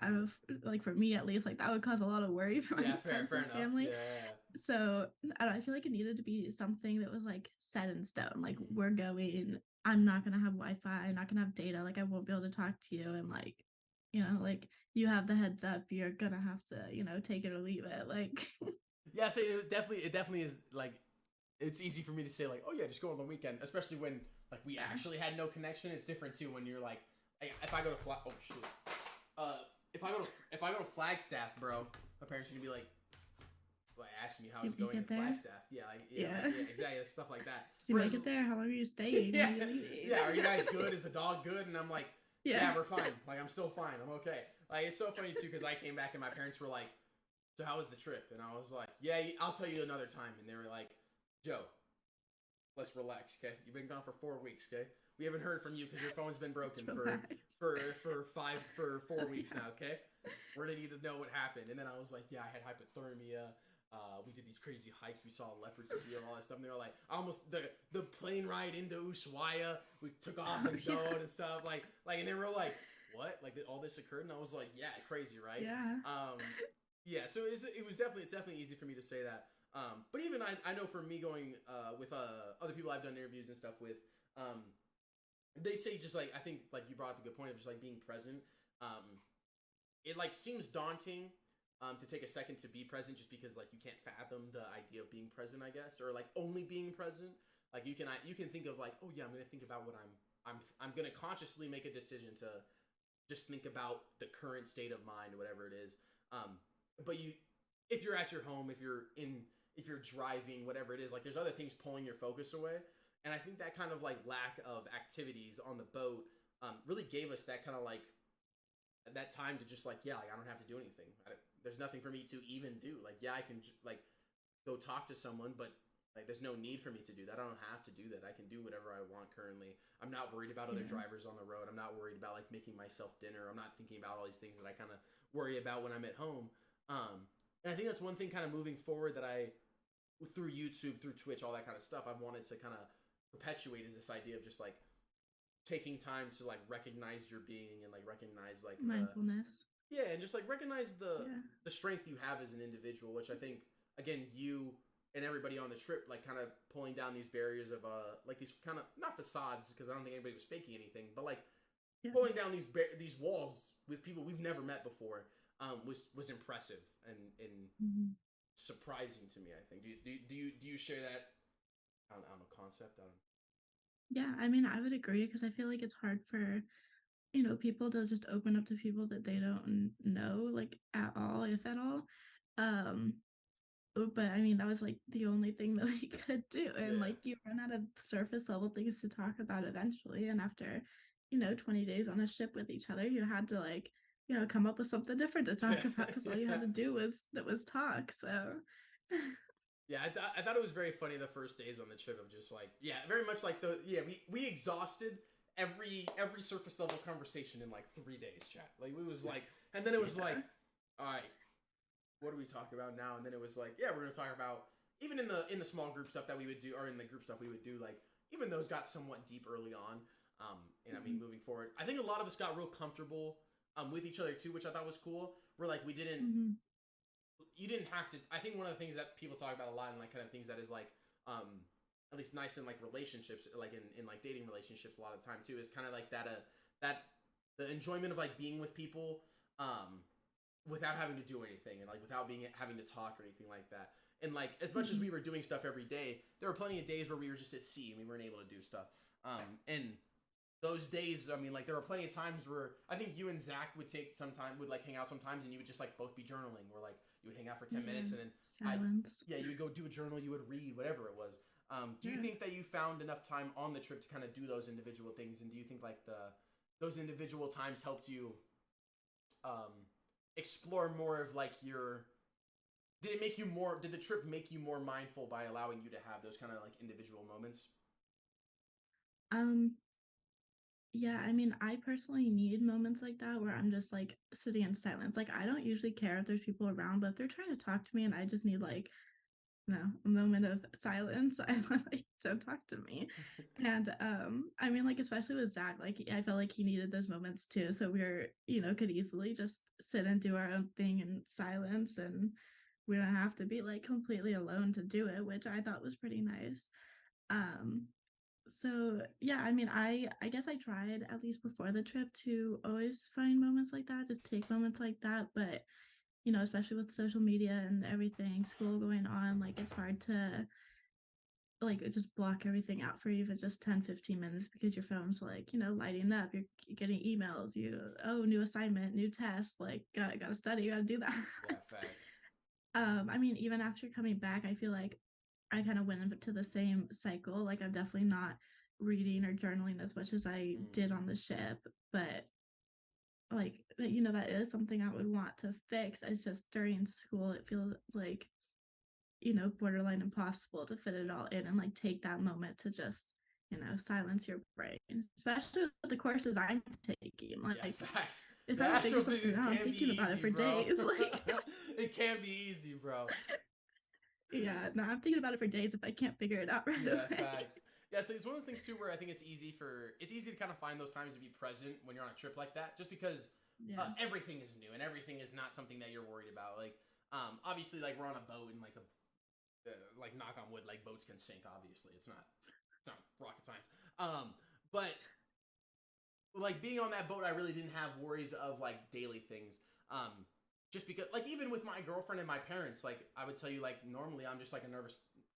I don't know, like for me at least, like that would cause a lot of worry for my Yeah, fair friends and enough. family. Yeah. So I don't know, I feel like it needed to be something that was like set in stone. Like we're going, I'm not gonna have Wi-Fi, I'm not gonna have data, like I won't be able to talk to you, and like, like you have the heads up, you're gonna have to, take it or leave it. Like Yeah, so it definitely is like it's easy for me to say like, oh yeah, just go on the weekend, especially when like we Yeah. actually had no connection. It's different too when you're like, if I go to oh shoot, if I go to Flagstaff, bro, my parents are gonna be like asking me how's Did it we going in get there? Flagstaff. Yeah, like Yeah. yeah, exactly, like, stuff like that. Did you make it there? How long are you staying? Yeah, When are you leaving? yeah. Are you guys good? Is the dog good? And I'm like, yeah, Yeah. we're fine. Like I'm still fine. I'm okay. Like it's so funny too because I came back and my parents were like, so how was the trip? And I was like, yeah, I'll tell you another time. And they were like, Joe, let's relax, okay? You've been gone for 4 weeks, okay? We haven't heard from you because your phone's been broken for 4 weeks now, okay? We're gonna need to know what happened. And then I was like, yeah, I had hypothermia. We did these crazy hikes. We saw a leopard seal, all that stuff. And they were like, almost the plane ride into Ushuaia. We took off and going and stuff. Like, and they were like, what? Like all this occurred? And I was like, yeah, crazy, right? Yeah. Yeah. So it's definitely easy for me to say that. But even I know for me going with other people I've done interviews and stuff with, they say just like I think like you brought up a good point of just like being present. It like seems daunting to take a second to be present just because like you can't fathom the idea of being present, I guess, or like only being present. Like you can think of like, oh yeah, I'm gonna think about what I'm gonna consciously make a decision to just think about the current state of mind, whatever it is. But if you're at your home, if you're driving, whatever it is, like there's other things pulling your focus away. And I think that kind of like lack of activities on the boat really gave us that kind of like that time to just like, yeah, like I don't have to do anything. There's nothing for me to even do. Like, yeah, I can like go talk to someone, but like there's no need for me to do that. I don't have to do that. I can do whatever I want currently. I'm not worried about other drivers on the road. I'm not worried about like making myself dinner. I'm not thinking about all these things that I kind of worry about when I'm at home. And I think that's one thing kind of moving forward that I, through YouTube, through Twitch, all that kind of stuff, I've wanted to kind of perpetuate is this idea of just like taking time to like recognize your being and like recognize like mindfulness. And just like recognize the strength you have as an individual, which I think again you and everybody on the trip like kind of pulling down these barriers of like these kind of not facades because I don't think anybody was faking anything, but like pulling down these walls with people we've never met before was impressive and surprising to me. I think do you share that? I don't know, concept. Yeah, I mean, I would agree because I feel like it's hard for, you know, people to just open up to people that they don't know, like at all, if at all. But I mean, that was like the only thing that we could do. And like you run out of surface level things to talk about eventually. And after, you know, 20 days on a ship with each other, you had to like, you know, come up with something different to talk about because all you had to do was talk. So yeah, I thought it was very funny the first days on the trip of just like, very much like we exhausted every surface level conversation in like 3 days, chat. Like it was like, and then it was like, all right, what do we talk about now? And then it was like, we're gonna talk about even in the small group stuff that we would do, or in the group stuff we would do, like even those got somewhat deep early on. And I mean, moving forward, I think a lot of us got real comfortable with each other too, which I thought was cool. We're like, we didn't. You didn't have to. I think one of the things that people talk about a lot and like kind of things that is like at least nice in like relationships, like in like dating relationships a lot of the time too, is kind of like that the enjoyment of like being with people without having to do anything and like without having to talk or anything like that. And like as much as we were doing stuff every day, there were plenty of days where we were just at sea and we weren't able to do stuff. And those days, I mean, like there were plenty of times where I think you and Zach would like hang out sometimes, and you would just like both be journaling, where like you would hang out for 10 minutes and then silence. You would go do a journal, you would read, whatever it was. Do you think that you found enough time on the trip to kind of do those individual things, and do you think like those individual times helped you explore more of like did the trip make you more mindful by allowing you to have those kind of like individual moments? Yeah, I mean, I personally need moments like that where I'm just like sitting in silence. Like, I don't usually care if there's people around, but if they're trying to talk to me and I just need like, you know, a moment of silence, I'm like, don't talk to me. And I mean, like, especially with Zach, like, I felt like he needed those moments too. So you know, could easily just sit and do our own thing in silence, and we don't have to be like completely alone to do it, which I thought was pretty nice. So yeah, I mean, I guess I tried at least before the trip to always find moments like that, just take moments like that. But you know, especially with social media and everything, school going on, like it's hard to like just block everything out for even just 10-15 minutes because your phone's like, you know, lighting up, you're getting emails, new assignment, new test, like gotta study, gotta do that. Yeah, facts. I mean, even after coming back, I feel like I kind of went into the same cycle. Like I'm definitely not reading or journaling as much as I did on the ship, but like you know, that is something I would want to fix. It's just during school it feels like, you know, borderline impossible to fit it all in and like take that moment to just, you know, silence your brain, especially with the courses I'm taking. Like facts. If I figure something out, I'm thinking about it for days. Like it can't be easy, bro. Yeah, no, I'm thinking about it for days if I can't figure it out right away. Facts. Yeah, so it's one of those things too where I think it's easy to kind of find those times to be present when you're on a trip like that, just because everything is new and everything is not something that you're worried about. Like, obviously, like we're on a boat and like like knock on wood, like boats can sink. Obviously, it's not rocket science. But like being on that boat, I really didn't have worries of like daily things. Just because, like, even with my girlfriend and my parents, like, I would tell you, like, normally I'm just, like,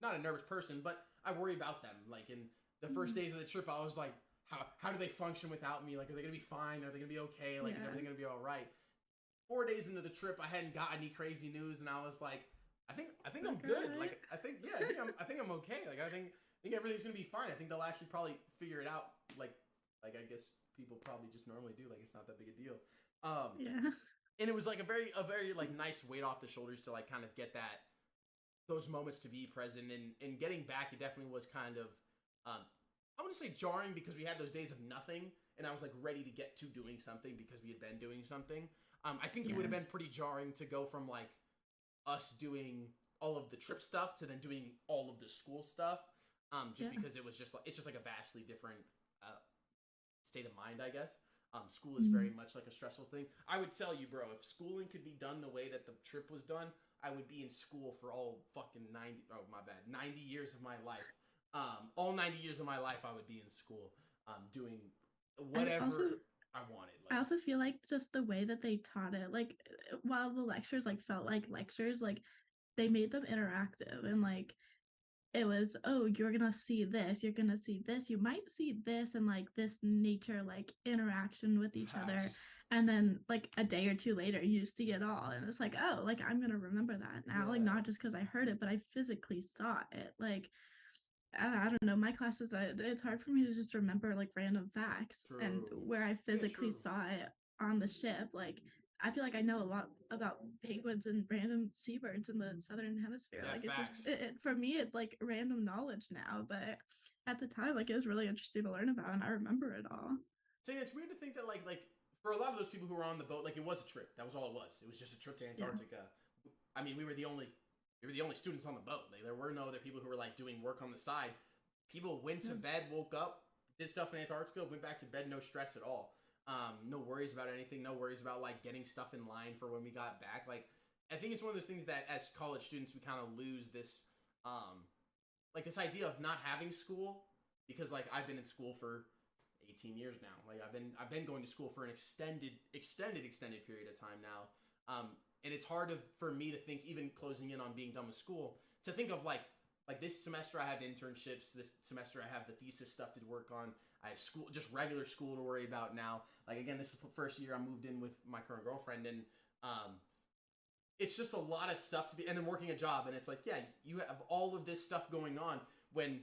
not a nervous person, but I worry about them. Like, in the first days of the trip, I was like, how do they function without me? Like, are they going to be fine? Are they going to be okay? Like, is everything going to be all right? 4 days into the trip, I hadn't got any crazy news, and I was like, I think I'm good. Like, I think I'm okay. Like, I think think everything's gonna be fine. I think they'll actually probably figure it out. Like I guess people probably just normally do. Like, it's not that big a deal. Yeah. And it was like a very like nice weight off the shoulders to like kind of get those moments to be present, and getting back, it definitely was kind of I wouldn't say jarring, because we had those days of nothing, and I was like ready to get to doing something because we had been doing something. I think it would have been pretty jarring to go from like us doing all of the trip stuff to then doing all of the school stuff, just because it's just like a vastly different state of mind, I guess. School is very much like a stressful thing. I would tell you, bro, if schooling could be done the way that the trip was done, I would be in school for all fucking 90 years of my life. All 90 years of my life, I would be in school, doing whatever I wanted. I also feel like just the way that they taught it, like while the lectures like felt like lectures, like they made them interactive, and like it was, oh, you're gonna see this, you're gonna see this, you might see this, and like this nature like interaction with each other, and then like a day or two later you see it all, and it's like, oh, like I'm gonna remember that now, like not just because I heard it, but I physically saw it. Like I don't know, my classes, it's hard for me to just remember like random facts. And where I physically saw it on the ship, like I feel like I know a lot about penguins and random seabirds in the southern hemisphere. Like it's just for me, it's like random knowledge now, but at the time, like it was really interesting to learn about, and I remember it all. So yeah, it's weird to think that like for a lot of those people who were on the boat, like it was a trip. That was all it was. It was just a trip to Antarctica. I mean, we were the only students on the boat. Like, there were no other people who were like doing work on the side. People went to bed, woke up, did stuff in Antarctica, went back to bed, no stress at all. No worries about anything, no worries about like getting stuff in line for when we got back. Like, I think it's one of those things that as college students we kind of lose this like this idea of not having school, because like I've been in school for 18 years now. Like I've been going to school for an extended period of time now. And it's hard for me to think, even closing in on being done with school, to think of like this semester I have internships, this semester I have the thesis stuff to work on, I have school, just regular school to worry about now. Like, again, this is the first year I moved in with my current girlfriend, and it's just a lot of stuff to be, and then working a job, and it's like, yeah, you have all of this stuff going on when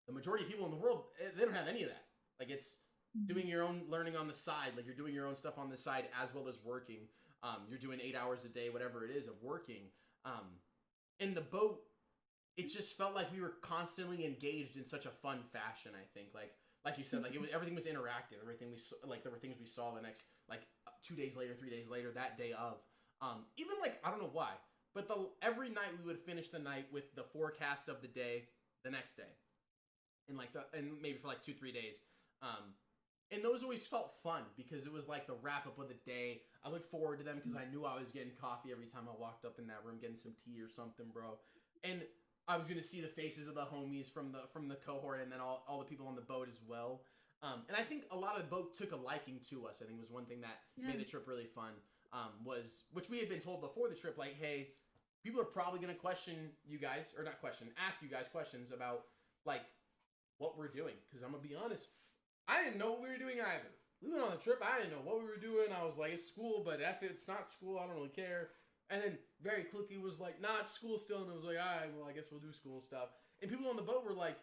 the majority of people in the world, they don't have any of that. Like, it's doing your own learning on the side, like you're doing your own stuff on the side as well as working. You're doing 8 hours a day, whatever it is, of working. In the boat, it just felt like we were constantly engaged in such a fun fashion. I think, like you said, like everything was interactive. Everything we saw, like there were things we saw the next, like 2 days later, 3 days later, that day of. Even like, I don't know why, but every night we would finish the night with the forecast of the day the next day, and maybe for like 2-3 days. And those always felt fun because it was like the wrap up of the day. I looked forward to them because I knew I was getting coffee every time I walked up in that room, getting some tea or something, bro. And I was gonna see the faces of the homies from the cohort, and then all the people on the boat as well. And I think a lot of the boat took a liking to us. I think was one thing that made the trip really fun. Which we had been told before the trip, like, hey, people are probably gonna question you guys, or not question, ask you guys questions about like what we're doing. Because I'm gonna be honest, I didn't know what we were doing either. We went on the trip, I didn't know what we were doing. I was like, it's school, but F it, it's not school, I don't really care. And then very quickly was like, nah, it's school still. And it was like, all right, well, I guess we'll do school stuff. And people on the boat were like,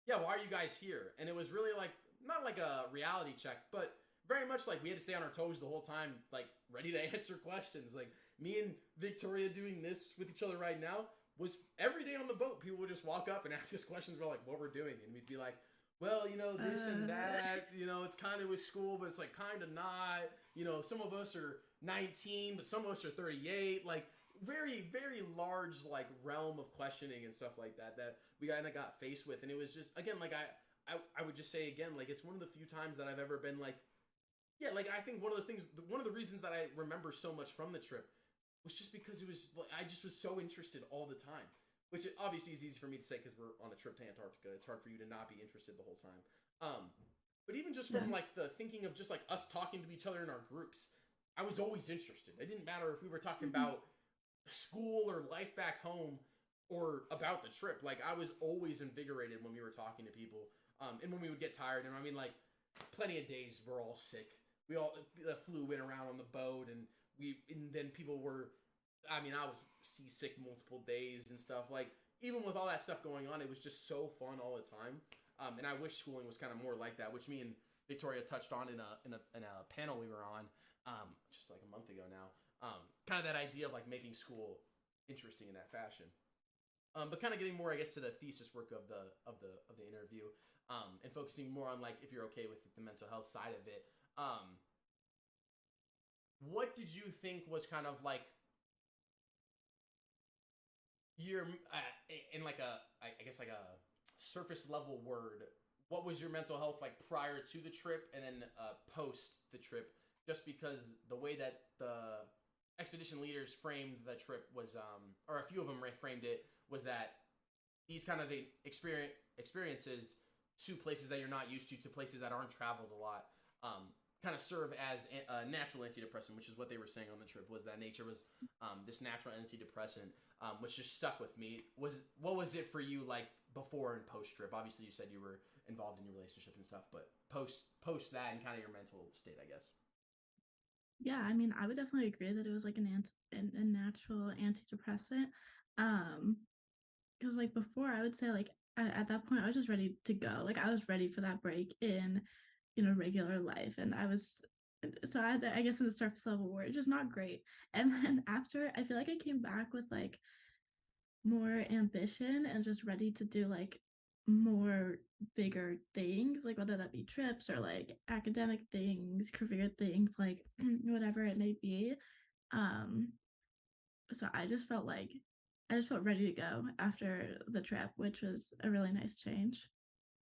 yeah, why are you guys here? And it was really like, not like a reality check, but very much like we had to stay on our toes the whole time, like ready to answer questions. Like me and Victoria doing this with each other right now was every day on the boat. People would just walk up and ask us questions about like what we're doing. And we'd be like, well, you know, this and that, you know, it's kind of with school, but it's like kind of not, you know, some of us are 19, but some of us are 38, like very, very large, like realm of questioning and stuff like that we kind of got faced with. And it was just, again, like I would just say again, like it's one of the few times that I've ever been like, yeah, like I think one of those things, one of the reasons that I remember so much from the trip was just because it was like, I just was so interested all the time. Which obviously is easy for me to say because we're on a trip to Antarctica. It's hard for you to not be interested the whole time. But even just from like the thinking of just like us talking to each other in our groups, I was always interested. It didn't matter if we were talking about school or life back home or about the trip. Like I was always invigorated when we were talking to people. And when we would get tired, and I mean like plenty of days we're all sick. The flu went around on the boat, and then people were. I mean, I was seasick multiple days and stuff. Like, even with all that stuff going on, it was just so fun all the time. And I wish schooling was kind of more like that, which me and Victoria touched on in a panel we were on just like a month ago now. Kind of that idea of like making school interesting in that fashion. But kind of getting more, I guess, to the thesis work of the interview, and focusing more on like if you're okay with the mental health side of it. What did you think was kind of like your in like a I guess like a surface level word? What was your mental health like prior to the trip and then post the trip? Just because the way that the expedition leaders framed the trip was, or a few of them framed it, was that these kind of experiences to places that you're not used to places that aren't traveled a lot, kind of serve as a natural antidepressant, which is what they were saying on the trip, was that nature was this natural antidepressant, which just stuck with me. What was it for you like before and post trip? Obviously, you said you were involved in your relationship and stuff, but post that and kind of your mental state, I guess. Yeah, I mean, I would definitely agree that it was like a natural antidepressant. Because like before, I would say like at that point, I was just ready to go. Like I was ready for that break in, regular life, and I was. So I guess in the surface level were just not great. And then after, I feel like I came back with like more ambition and just ready to do like more bigger things, like whether that be trips or like academic things, career things, like whatever it may be. um so I just felt ready to go after the trip, which was a really nice change.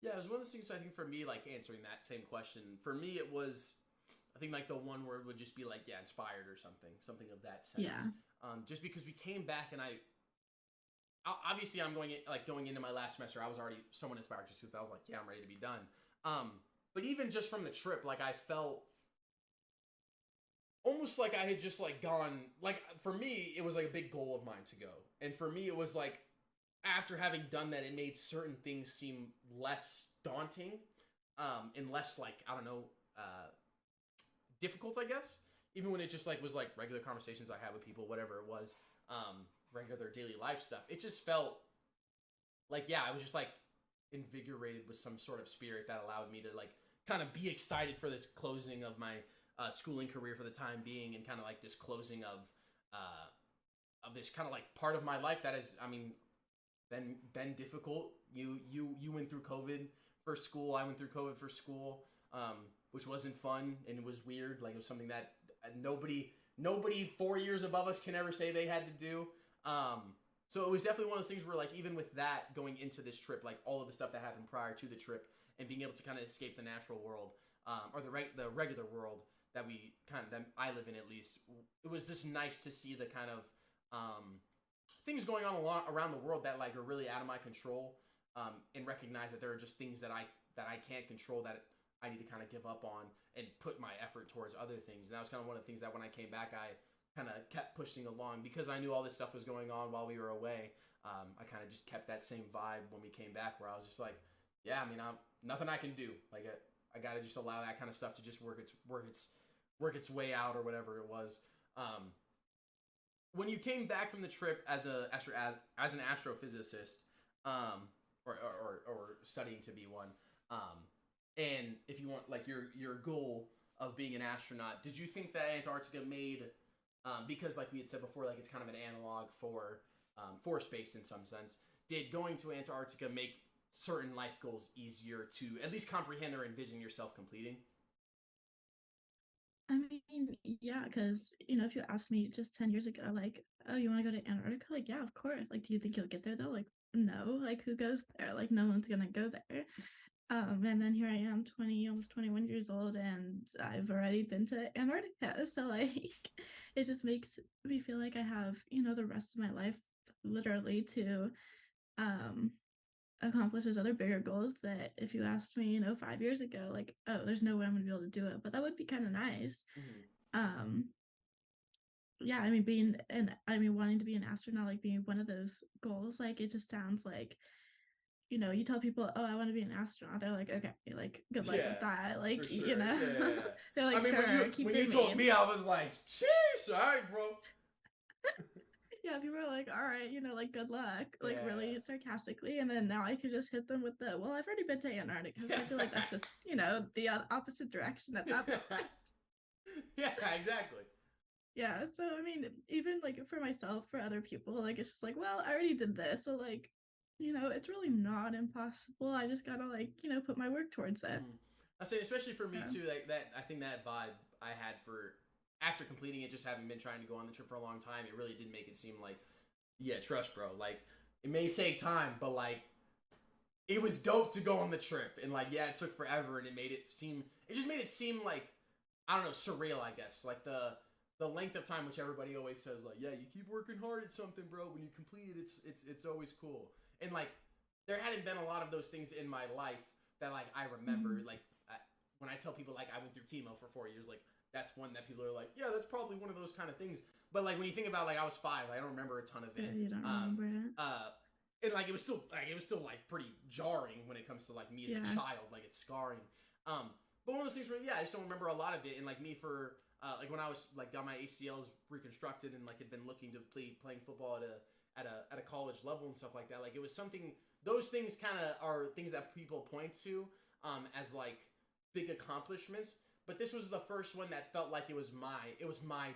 Yeah, it was one of those things. I think for me, like answering that same question, for me it was, I think like the one word would just be like, yeah, inspired or something of that sense. Yeah. Just because we came back and obviously I'm going into my last semester, I was already somewhat inspired just because I was like, yeah, I'm ready to be done. But even just from the trip, like I felt almost like I had just like gone, like for me it was like a big goal of mine to go, and for me it was like after having done that, it made certain things seem less daunting, and less like, I don't know, difficult, I guess. Even when it just like was like regular conversations I had with people, whatever it was, regular daily life stuff. It just felt like, yeah, I was just like invigorated with some sort of spirit that allowed me to like kind of be excited for this closing of my schooling career for the time being, and kind of like this closing of this kind of like part of my life that has, I mean, been difficult. You went through COVID for school. I went through COVID for school, which wasn't fun and it was weird. Like it was something that nobody 4 years above us can ever say they had to do. So it was definitely one of those things where like even with that going into this trip, like all of the stuff that happened prior to the trip and being able to kind of escape the natural world, or the regular world that I live in, at least, it was just nice to see the kind of things going on a lot around the world that like are really out of my control, and recognize that there are just things that I can't control, that I need to kind of give up on and put my effort towards other things. And that was kind of one of the things that when I came back, I kind of kept pushing along because I knew all this stuff was going on while we were away. I kind of just kept that same vibe when we came back, where I was just like, yeah, I mean, nothing I can do. Like I gotta just allow that kind of stuff to just work its way out, or whatever it was. When you came back from the trip as an astrophysicist, or studying to be one, and if you want like your goal of being an astronaut, did you think that Antarctica made, because like we had said before, like it's kind of an analog for space in some sense, did going to Antarctica make certain life goals easier to at least comprehend or envision yourself completing? I mean, yeah, because if you asked me just 10 years ago, like, oh, you want to go to Antarctica? Like, yeah, of course. Like, do you think you'll get there though? Like, no. Like, who goes there? Like, no one's gonna go there. And then here I am, 20, almost 21 years old, and I've already been to Antarctica. So like, it just makes me feel like I have, the rest of my life literally to um accomplish those other bigger goals that if you asked me, 5 years ago, like, oh, there's no way I'm gonna be able to do it. But that would be kind of nice. Mm-hmm. Um, yeah, I mean wanting to be an astronaut, like being one of those goals, like it just sounds like, you tell people, oh, I want to be an astronaut. They're like, okay, like good luck with that. Like, For sure. Yeah. they're like, I mean, sure, keep when your you told name. me, I was like, "Sheesh, all right, bro." yeah, people are like, all right, like good luck, like Yeah. really sarcastically. And then now I could just hit them with the, well, I've already been to Antarctica. So Yeah, I feel like that's just, facts. the opposite direction at that point. Yeah, exactly. Yeah. So, I mean, even like for myself, for other people, like it's just like, well, I already did this. So, like, it's really not impossible. I just gotta, like, put my work towards it. I say, especially for me Yeah. too, like that. I think that vibe I had for after completing it, just having been trying to go on the trip for a long time, it really did make it seem like, yeah, trust, bro. Like, it may take time, but like, it was dope to go on the trip, and like, yeah, it took forever, and it just made it seem like, I don't know, surreal, I guess. Like the length of time, which everybody always says, like, yeah, you keep working hard at something, bro. When you complete it, it's always cool. And like, there hadn't been a lot of those things in my life that like I remember. Mhm. Like when I tell people like I went through chemo for 4 years, like that's one that people are like, yeah, that's probably one of those kind of things. But like when you think about like I was 5, I don't remember a ton of Yeah, it. you don't remember it. And like it was still like pretty jarring when it comes to like me as a Yeah. child, like it's scarring. But one of those things where yeah, I just don't remember a lot of it. And like me for like when I was like got my ACLs reconstructed and like had been looking to playing football at a college level and stuff like that. Like it was something. Those things kind of are things that people point to as like big accomplishments. But this was the first one that felt like it was my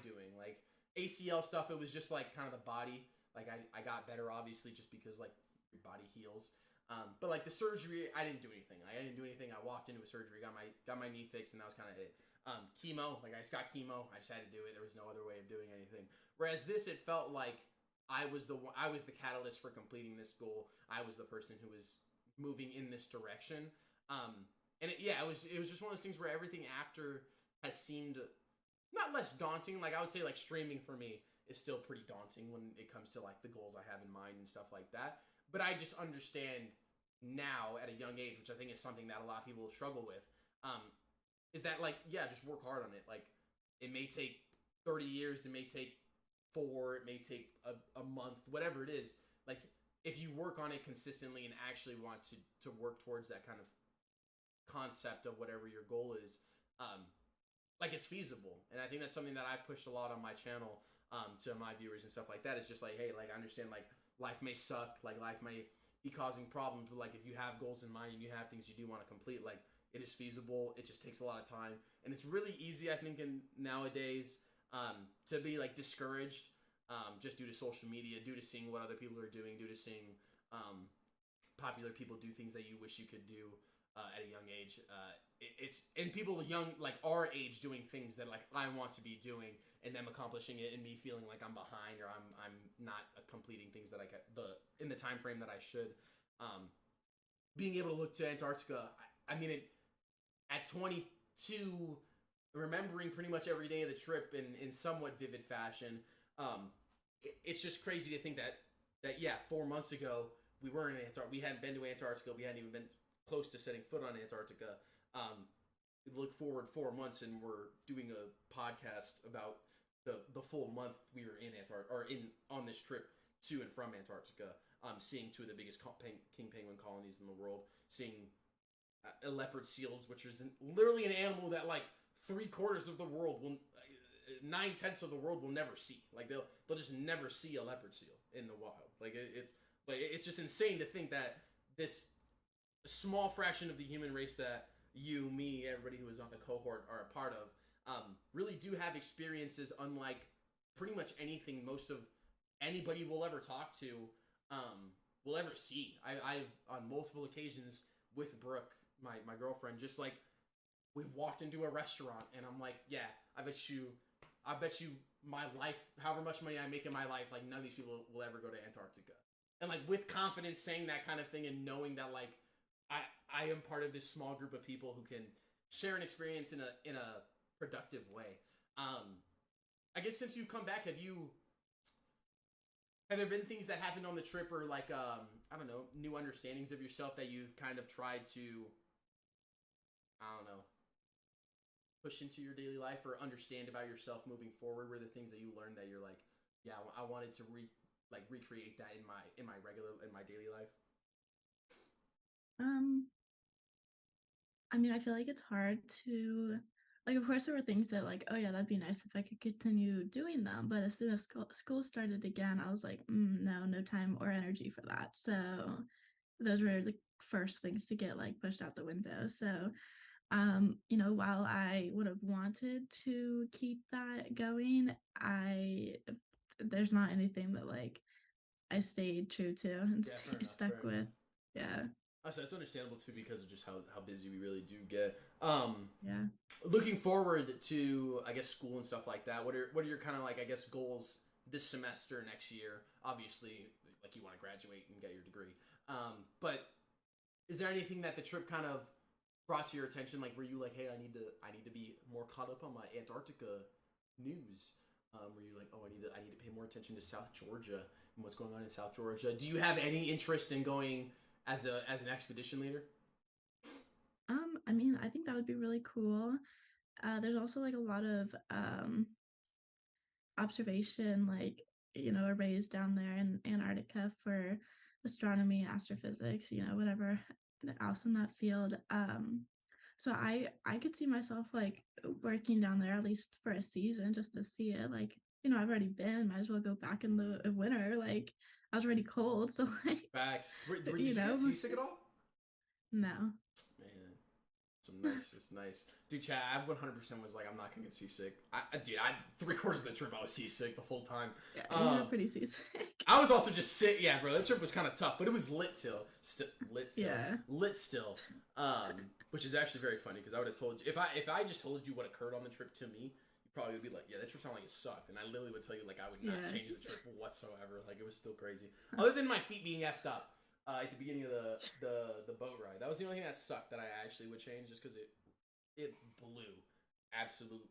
doing. Like ACL stuff, it was just like kind of the body. Like I got better obviously just because like your body heals. But like the surgery, I didn't do anything. I didn't do anything. I walked into a surgery, got my knee fixed, and that was kind of it. Chemo, like I just got chemo. I just had to do it. There was no other way of doing anything. Whereas this, it felt like I was the catalyst for completing this goal. I was the person who was moving in this direction. And it was just one of those things where everything after has seemed not less daunting. Like I would say, like streaming for me is still pretty daunting when it comes to like the goals I have in mind and stuff like that. But I just understand now at a young age, which I think is something that a lot of people struggle with. Is that like yeah, just work hard on it. Like it may take 30 years, it may take 4, it may take a month, whatever it is. Like if you work on it consistently and actually want to work towards that kind of concept of whatever your goal is, like it's feasible. And I think that's something that I've pushed a lot on my channel to my viewers and stuff like that. It's just like, hey, like I understand like life may suck, like life may be causing problems, but like if you have goals in mind and you have things you do want to complete, like it is feasible. It just takes a lot of time, and it's really easy, I think, in nowadays to be like discouraged just due to social media, due to seeing what other people are doing, due to seeing popular people do things that you wish you could do at a young age. It's and people young like our age doing things that like I want to be doing, and them accomplishing it, and me feeling like I'm behind or I'm not completing things that I get in the time frame that I should. Being able to look to Antarctica, I mean it at 22, remembering pretty much every day of the trip in somewhat vivid fashion. It's just crazy to think that yeah, 4 months ago we weren't in Antarctica. We hadn't been to Antarctica. We hadn't even been close to setting foot on Antarctica. Look forward 4 months and we're doing a podcast about the full month we were in Antarctica or on this trip to and from Antarctica. Seeing 2 of the biggest king penguin colonies in the world. Seeing leopard seals, which is literally an animal that like 3/4 of the world will, 9/10 of the world will never see. Like they'll just never see a leopard seal in the wild. Like it's just insane to think that this small fraction of the human race that you, me, everybody who is on the cohort are a part of, really do have experiences unlike pretty much anything most of anybody will ever talk to, will ever see. I've on multiple occasions with Brooke, my girlfriend, just like we've walked into a restaurant and I'm like, yeah, I bet you my life, however much money I make in my life, like none of these people will ever go to Antarctica. And like with confidence saying that kind of thing and knowing that like I am part of this small group of people who can share an experience in a productive way. I guess since you've come back, have there been things that happened on the trip or like I don't know, new understandings of yourself that you've kind of tried to, I don't know, push into your daily life or understand about yourself moving forward? Were the things that you learned that you're like, yeah, I wanted to recreate that in my daily life? Um, I mean, I feel like it's hard to like, of course, there were things that, like, oh yeah, that'd be nice if I could continue doing them. But as soon as school started again, I was like, no, no time or energy for that. So those were the first things to get like pushed out the window. So, while I would have wanted to keep that going, there's not anything that like I stayed true to and Yeah, fair enough. stuck Fair with. enough. Yeah. So that's understandable too because of just how busy we really do get. Yeah. Looking forward to I guess school and stuff like that. What are your kind of like I guess goals this semester next year? Obviously, like you want to graduate and get your degree. But is there anything that the trip kind of brought to your attention? Like, were you like, hey, I need to be more caught up on my Antarctica news? Were you like, oh, I need to pay more attention to South Georgia and what's going on in South Georgia? Do you have any interest in going as an expedition leader? I mean, I think that would be really cool. There's also like a lot of observation, like, arrays down there in Antarctica for astronomy, astrophysics, whatever else in that field. So I could see myself like working down there at least for a season just to see it. Like, I've already been, might as well go back in the winter. Like, I was already cold, so like, Facts. Did you get seasick at all? No. Man, it's nice. Dude, Chad, I 100% was like, I'm not gonna get seasick. Dude, 3/4 of the trip I was seasick the whole time. Yeah, you're pretty seasick. I was also just sick. Yeah, bro, that trip was kind of tough, but it was lit still. Yeah. Lit still. Which is actually very funny because I would have told you if I just told you what occurred on the trip to me, you probably would be like, yeah, that trip sounded like it sucked, and I literally would tell you like I would not change the trip whatsoever. Like it was still crazy. Other than my feet being effed up at the beginning of the boat ride, that was the only thing that sucked that I actually would change just because it blew absolute.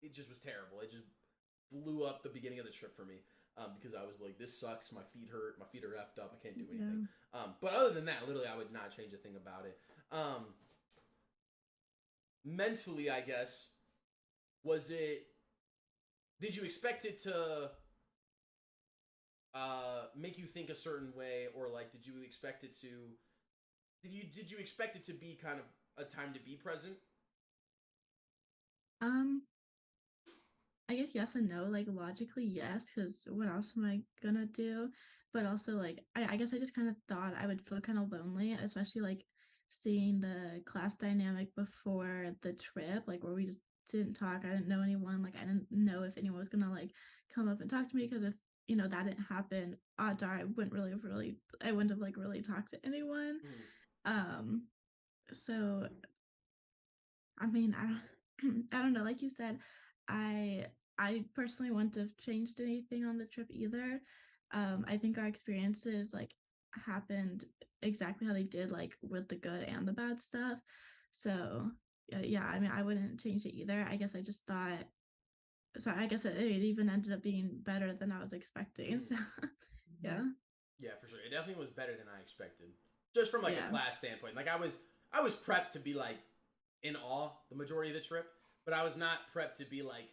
It just was terrible. It just blew up the beginning of the trip for me. Because I was like, this sucks. My feet hurt. My feet are effed up. I can't do anything. But other than that, literally, I would not change a thing about it. Mentally, I guess, did you expect it to make you think a certain way, or like, did you expect it to be kind of a time to be present? I guess yes and no. Like logically, yes, because what else am I gonna do? But also, like, I guess I just kind of thought I would feel kind of lonely, especially like seeing the class dynamic before the trip, like where we just didn't talk. I didn't know anyone. Like, I didn't know if anyone was gonna like come up and talk to me because if that didn't happen, odds are I wouldn't have like really talked to anyone. So I mean, I don't know. Like you said, I I personally wouldn't have changed anything on the trip either. I think our experiences like happened exactly how they did, like with the good and the bad stuff. So yeah, I mean, I wouldn't change it either. I guess I just thought. So I guess it even ended up being better than I was expecting. So yeah. Yeah, for sure. It definitely was better than I expected. Just from like a class standpoint. Like I was prepped to be like in awe the majority of the trip, but I was not prepped to be like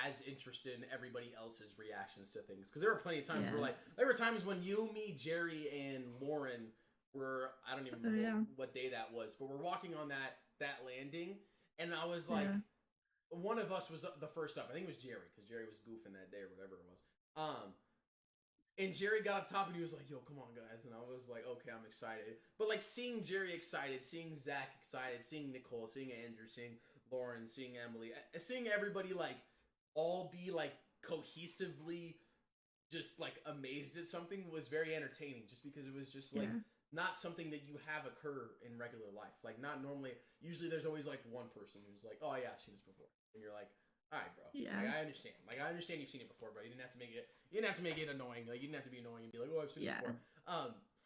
as interested in everybody else's reactions to things. Because there were plenty of times where like there were times when you, me, Jerry, and Lauren were I don't even remember what day that was, but we're walking on that landing, and I was like, one of us was the first up. I think it was Jerry because Jerry was goofing that day or whatever it was. And Jerry got up top and he was like, yo, come on, guys. And I was like, okay, I'm excited. But, like, seeing Jerry excited, seeing Zach excited, seeing Nicole, seeing Andrew, seeing Lauren, seeing Emily, seeing everybody, like, all be, like, cohesively just, like, amazed at something was very entertaining just because it was just, like, not something that you have occur in regular life. Like, not normally. Usually there's always, like, one person who's like, oh, yeah, I've seen this before. And you're like, all right, bro. Yeah. Like, I understand. Like, I understand you've seen it before, bro. You didn't have to make it annoying. Like, you didn't have to be annoying and be like, oh, I've seen it before.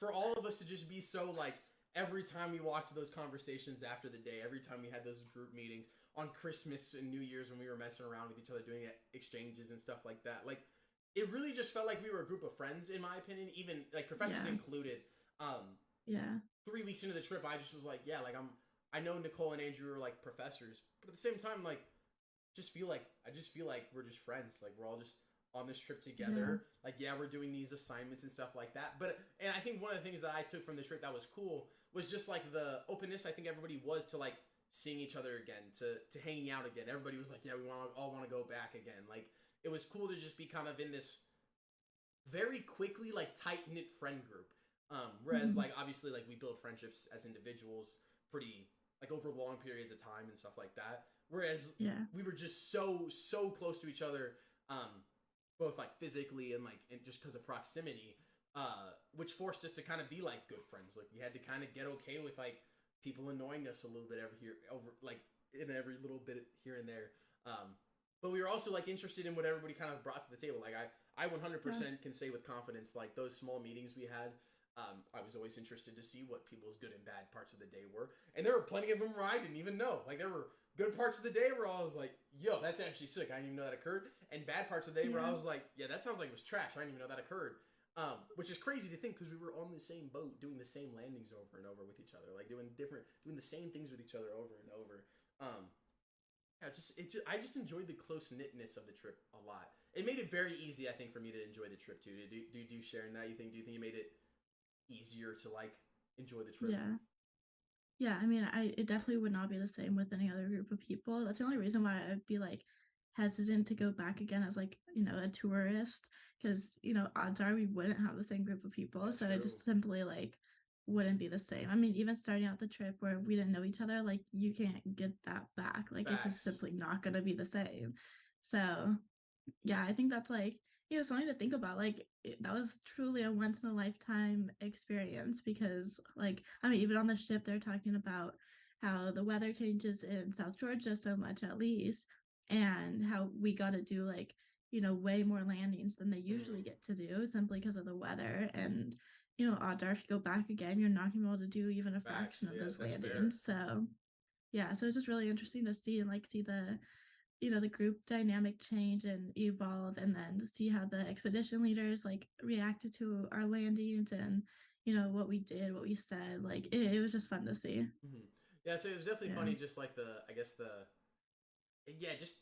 For all of us to just be so, like, every time we walked to those conversations after the day, every time we had those group meetings, on Christmas and New Year's when we were messing around with each other, doing exchanges and stuff like that, like, it really just felt like we were a group of friends, in my opinion, even, like, professors included. 3 weeks into the trip, I just was like, yeah, like, I know Nicole and Andrew are, like, professors, but at the same time, like, I just feel like we're just friends. Like we're all just on this trip together. Like we're doing these assignments and stuff like that. And I think one of the things that I took from the trip that was cool was just like the openness I think everybody was to like seeing each other again, to hanging out again. Everybody was like, yeah, we all want to go back again. Like, it was cool to just be kind of in this very quickly, like, tight-knit friend group. Whereas, like, obviously, like, we build friendships as individuals pretty, like, over long periods of time and stuff like that. Whereas we were just so close to each other, both, like, physically and, like, just because of proximity, which forced us to kind of be, like, good friends. Like, we had to kind of get okay with, like, people annoying us a little bit in every little bit here and there. But we were also, like, interested in what everybody kind of brought to the table. Like, I 100% can say with confidence, like, those small meetings we had, I was always interested to see what people's good and bad parts of the day were. And there were plenty of them where I didn't even know. Like, there were good parts of the day where I was like, yo, that's actually sick. I didn't even know that occurred. And bad parts of the day where I was like, yeah, that sounds like it was trash. I didn't even know that occurred. Which is crazy to think because we were on the same boat doing the same landings over and over with each other. Like, doing the same things with each other over and over. I just enjoyed the close-knitness of the trip a lot. It made it very easy, I think, for me to enjoy the trip, too. Do you share in that? Do you think it made it easier to, like, enjoy the trip? Yeah, I mean, it definitely would not be the same with any other group of people. That's the only reason why I'd be, like, hesitant to go back again as, like, you know, a tourist, because, you know, odds are we wouldn't have the same group of people. So it just simply, like, wouldn't be the same. I mean, even starting out the trip where we didn't know each other, like, you can't get that back. Like, it's just simply not going to be the same. So yeah, I think that's, like, you know, something to think about. Like, that was truly a once in a lifetime experience because, like, I mean, even on the ship, they're talking about how the weather changes in South Georgia so much, at least, and how we got to do, like, you know, way more landings than they usually get to do simply because of the weather. And, you know, odds are if you go back again, you're not going to be able to do even a fraction of those landings. So, yeah, so it's just really interesting to see and, like, see the, you know, the group dynamic change and evolve, and then to see how the expedition leaders, like, reacted to our landings and, you know, what we did, what we said. Like, it was just fun to see. Yeah, so it was definitely funny, just like just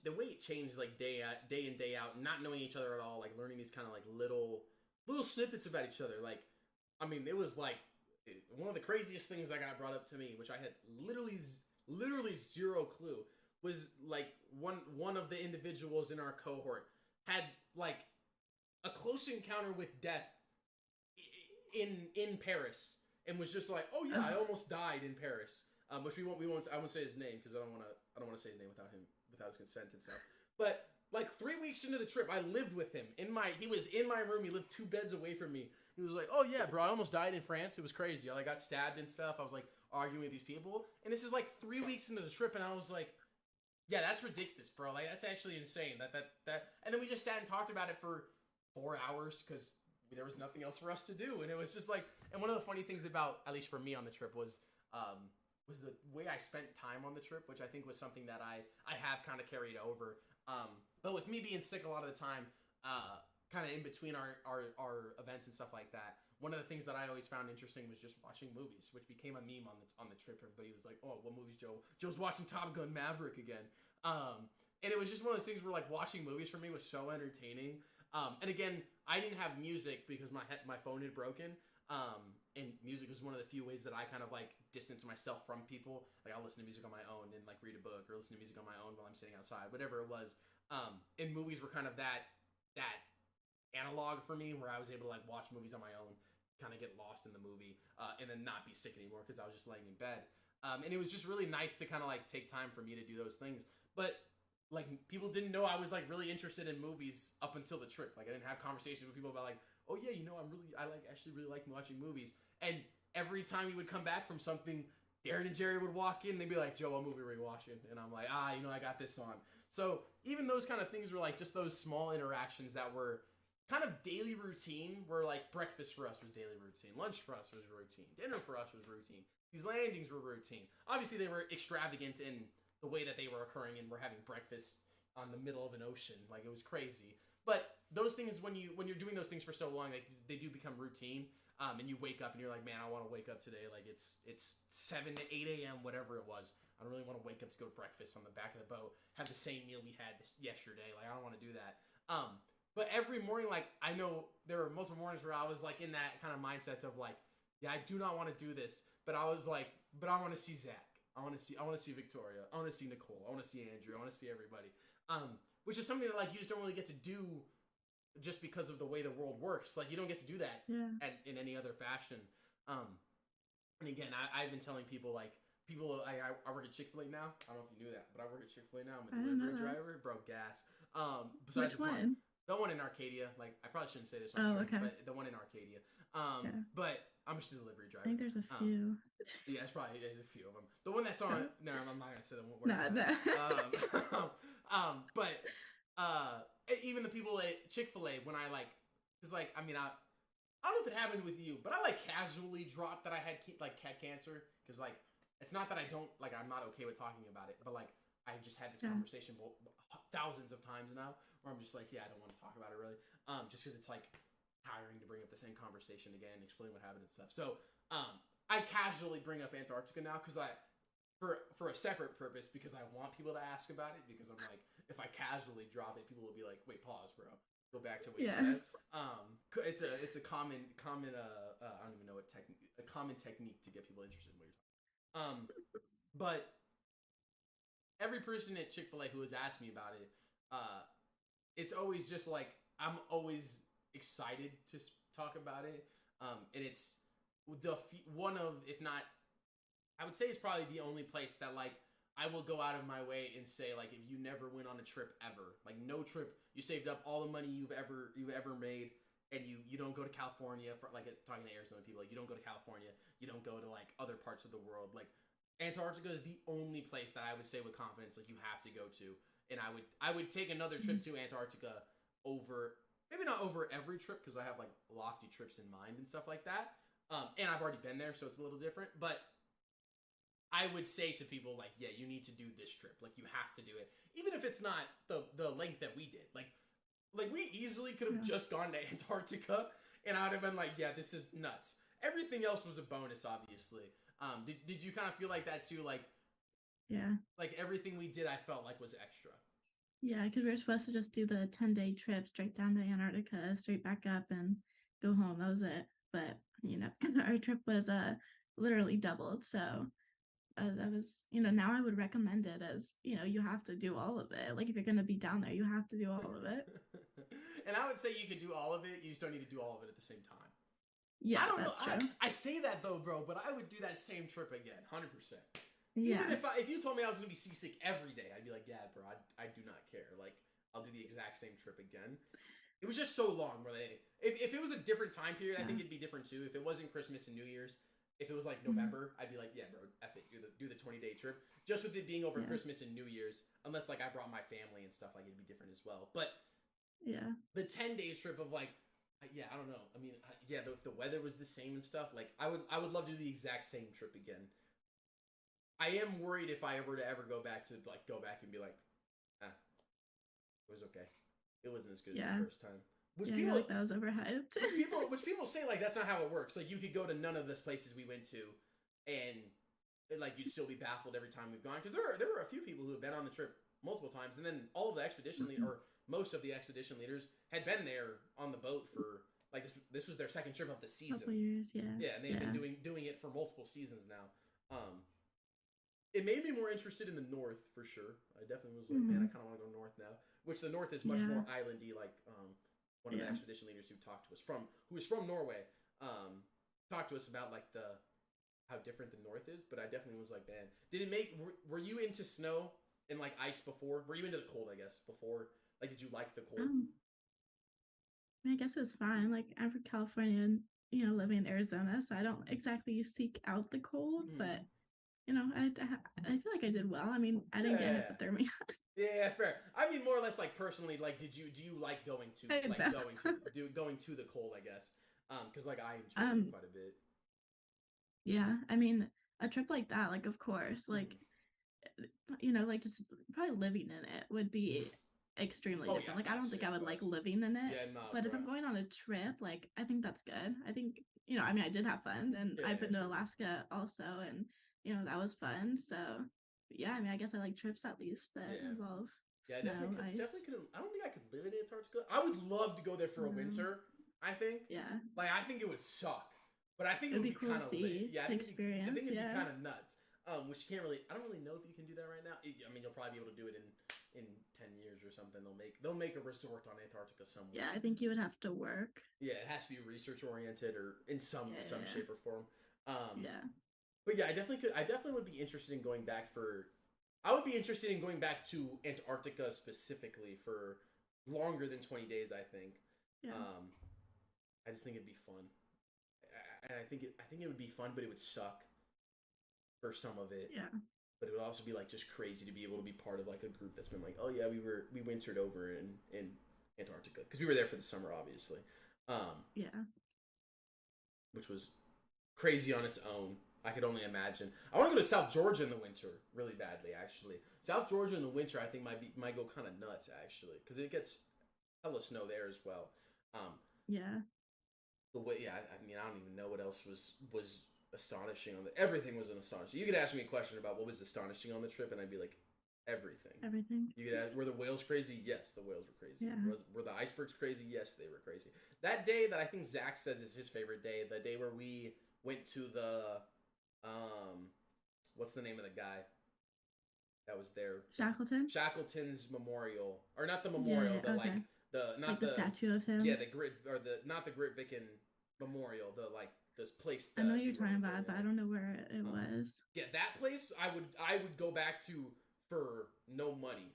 the way it changed, like, day in, day out, not knowing each other at all, like, learning these kind of, like, little snippets about each other. Like, I mean, it was, like, one of the craziest things that got brought up to me, which I had literally zero clue, was, like, one of the individuals in our cohort had, like, a close encounter with death in Paris, and was just like, oh yeah, I almost died in Paris. Which I won't say his name because I don't want to say his name without his consent and stuff. But, like, 3 weeks into the trip, I lived with him he was in my room. He lived 2 beds away from me. He was like, oh yeah, bro, I almost died in France. It was crazy. I, like, got stabbed and stuff. I was, like, arguing with these people, and this is, like, 3 weeks into the trip, and I was like, yeah, that's ridiculous, bro. Like, that's actually insane. That and then we just sat and talked about it for 4 hours because there was nothing else for us to do, and it was just like. And one of the funny things about, at least for me on the trip, was the way I spent time on the trip, which I think was something that I have kind of carried over. But with me being sick a lot of the time, kind of in between our events and stuff like that, one of the things that I always found interesting was just watching movies, which became a meme on the trip. Everybody was like, oh, what movies, Joe? Joe's watching Top Gun Maverick again. And it was just one of those things where, like, watching movies for me was so entertaining. And again, I didn't have music because my phone had broken. And music was one of the few ways that I kind of, like, distance myself from people. Like, I'll listen to music on my own and, like, read a book, or listen to music on my own while I'm sitting outside, whatever it was. And movies were kind of that analog for me, where I was able to, like, watch movies on my own, kind of get lost in the movie, and then not be sick anymore because I was just laying in bed. And it was just really nice to kind of, like, take time for me to do those things. But, like, people didn't know I was, like, really interested in movies up until the trip. Like, I didn't have conversations with people about, like, oh yeah, you know, I actually really like watching movies. And every time we would come back from something, Darren and Jerry would walk in, they'd be like, Joe, what movie are we watching? And I'm like, you know, I got this on. So even those kind of things were, like, just those small interactions that were kind of daily routine, where, like, breakfast for us was daily routine, lunch for us was routine, dinner for us was routine, these landings were routine. Obviously they were extravagant in the way that they were occurring, and we're having breakfast on the middle of an ocean. Like, it was crazy. But those things, when you're doing those things for so long, they do become routine. And you wake up and you're like, man, I want to wake up today. Like, it's 7 to 8 a.m., whatever it was. I don't really want to wake up to go to breakfast on the back of the boat, have the same meal we had yesterday. Like, I don't want to do that. But every morning, like, I know there were multiple mornings where I was, like, in that kind of mindset of, like, yeah, I do not want to do this. But I was like, but I want to see Zach. I want to see Victoria. I want to see Nicole. I want to see Andrew. I want to see everybody. Which is something that like you just don't really get to do just because of the way the world works. Like you don't get to do that in any other fashion. And again, I've been telling people like I work at Chick-fil-A now. I don't know if you knew that, but I work at Chick-fil-A now. I'm a delivery driver. Bro, gas. Which one? The one in Arcadia. Like I probably shouldn't say this on stream, but the one in Arcadia. But I'm just a delivery driver. I think there's a few. Yeah, there's a few of them. The one that's on. No, I'm not gonna say the one. But even the people at Chick-fil-A, when I like, cause like I mean I don't know if it happened with you, but I like casually dropped that I had cat cancer, cause like it's not that I don't like I'm not okay with talking about it, but like I just had this conversation thousands of times now where I'm just like, yeah, I don't want to talk about it really, just cause it's like tiring to bring up the same conversation again, explain what happened and stuff. So I casually bring up Antarctica now because for a separate purpose, because I want people to ask about it, because I'm like, if I casually drop it, people will be like, wait, pause, bro. Go back to what you said. It's a common I don't even know what a common technique to get people interested in what you're talking about. But every person at Chick-fil-A who has asked me about it, it's always just like I'm always excited to talk about it, and it's one of, if not, I would say it's probably the only place that like I will go out of my way and say like, if you never went on a trip ever, like no trip, you saved up all the money you've ever made, and you don't go to California for like talking to Arizona people, like you don't go to California, you don't go to like other parts of the world, like Antarctica is the only place that I would say with confidence like you have to go to, and I would take another trip to Antarctica over, maybe not over every trip because I have like lofty trips in mind and stuff like that, and I've already been there, so it's a little different, but I would say to people like, yeah, you need to do this trip. Like you have to do it, even if it's not the length that we did. Like we easily could have just gone to Antarctica, and I'd have been like, yeah, this is nuts. Everything else was a bonus, obviously. Did you kind of feel like that too? Like, yeah, like everything we did, I felt like was extra. Yeah, because we were supposed to just do the 10-day trip straight down to Antarctica, straight back up, and go home. That was it. But our trip was literally doubled. So that was, now I would recommend it as, you have to do all of it. Like if you're going to be down there, you have to do all of it. And I would say you could do all of it. You just don't need to do all of it at the same time. Yeah, I don't that's know. true. I say that though, bro, but I would do that same trip again, 100%. Yeah. Even if you told me I was going to be seasick every day, I'd be like, yeah, bro, I do not care. Like, I'll do the exact same trip again. It was just so long where if it was a different time period, I think it'd be different too. If it wasn't Christmas and New Year's, if it was like November, I'd be like, yeah, bro, F it, do the 20-day trip. Just with it being over Christmas and New Year's, unless like I brought my family and stuff, like it'd be different as well. But the 10-day trip of like, yeah, I don't know. I mean, yeah, if the weather was the same and stuff, like I would love to do the exact same trip again. I am worried if I ever go back and be like, it was okay. It wasn't as good as the first time. Which people like that was overhyped. which people say like that's not how it works. Like you could go to none of those places we went to, and like you'd still be baffled every time we've gone, because there were a few people who have been on the trip multiple times, and then all of the expedition or most of the expedition leaders had been there on the boat for like this was their second trip of the season. Couple years, yeah. Yeah, and they've been doing it for multiple seasons now. It made me more interested in the north for sure. I definitely was like, man, I kind of want to go north now. Which the north is much more islandy, like one of the expedition leaders who was from Norway, talked to us about like how different the north is. But I definitely was like, man, were you into snow and like ice before? Were you into the cold, I guess, before? Like, did you like the cold? I guess it was fine. Like I'm from California and living in Arizona, so I don't exactly seek out the cold, but I feel like I did well. I mean, I didn't get hypothermia. Yeah, fair. I mean, more or less, like personally, like, do you like going to the cold? I guess, because like I enjoy it quite a bit. Yeah, I mean, a trip like that, like of course, like like just probably living in it would be extremely different. Like I don't think I would like living in it. Yeah, nah, but if I'm going on a trip, like I think that's good. I think I mean, I did have fun, and I've been to Alaska also, and that was fun. So yeah, I mean, I guess I like trips at least that involve snow, definitely could. I don't think I could live in Antarctica. I would love to go there for a winter. I think. Yeah. Like I think it would suck, but I think it would be cool kind of lit. Yeah, experience. I think it'd be kind of nuts. Which you can't really. I don't really know if you can do that right now. I mean, you'll probably be able to do it in 10 years or something. They'll make a resort on Antarctica somewhere. Yeah, I think you would have to work. Yeah, it has to be research oriented or in some shape or form. Yeah. But yeah, I definitely could. I definitely would be interested in going back for. I would be interested in going back to Antarctica specifically for longer than 20 days. I think. Yeah. I just think it'd be fun, and I think it would be fun, but it would suck for some of it. Yeah. But it would also be like just crazy to be able to be part of like a group that's been like, oh yeah, we wintered over in Antarctica because we were there for the summer, obviously. Yeah. Which was crazy on its own. I could only imagine. I want to go to South Georgia in the winter really badly, actually. South Georgia in the winter, I think might go kind of nuts actually because it gets hella snow there as well. Yeah. The way, yeah, I mean, I don't even know what else was astonishing on the. Everything was an astonishing. You could ask me a question about what was astonishing on the trip, and I'd be like, everything. Everything. You could ask, were the whales crazy? Yes, the whales were crazy. Yeah. Were the icebergs crazy? Yes, they were crazy. That day that I think Zach says is his favorite day, the day where we went to the, what's the name of the guy that was there? Shackleton's memorial, or not the memorial, but okay. not the statue of him. Yeah, the Grit or the not the Grit Viken memorial, this place. I know what you're talking about, but I don't know where it was. Yeah, that place I would go back to for no money.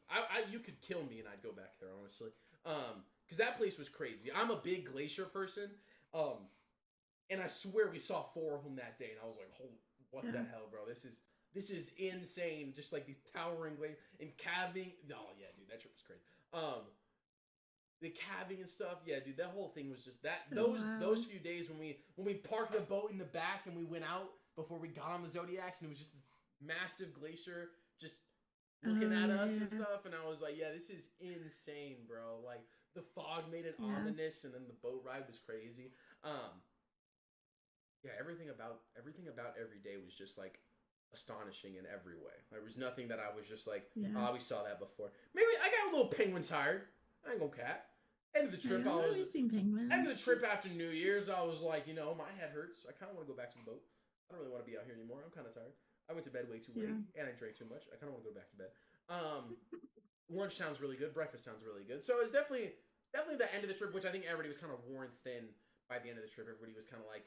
You could kill me and I'd go back there, honestly. Because that place was crazy. I'm a big glacier person. And I swear we saw 4 of them that day, and I was like, "Holy, what the hell, bro? This is insane." Just like these towering glaciers and calving. Oh yeah, dude, that trip was crazy. The calving and stuff, yeah, dude, that whole thing was just that. Those few days when we parked the boat in the back and we went out before we got on the Zodiacs, and it was just this massive glacier just looking at us and stuff, and I was like, yeah, this is insane, bro. Like the fog made it ominous, and then the boat ride was crazy. Yeah, everything about every day was just like astonishing in every way. There was nothing that I was just like, oh, we saw that before. Maybe I got a little penguin tired. I ain't gonna cap. End of the trip, end of the trip after New Year's, I was like, my head hurts. I kind of want to go back to the boat. I don't really want to be out here anymore. I'm kind of tired. I went to bed way too late, and I drank too much. I kind of want to go back to bed. Lunch sounds really good. Breakfast sounds really good. So it's definitely the end of the trip, which I think everybody was kind of worn thin by the end of the trip. Everybody was kind of like,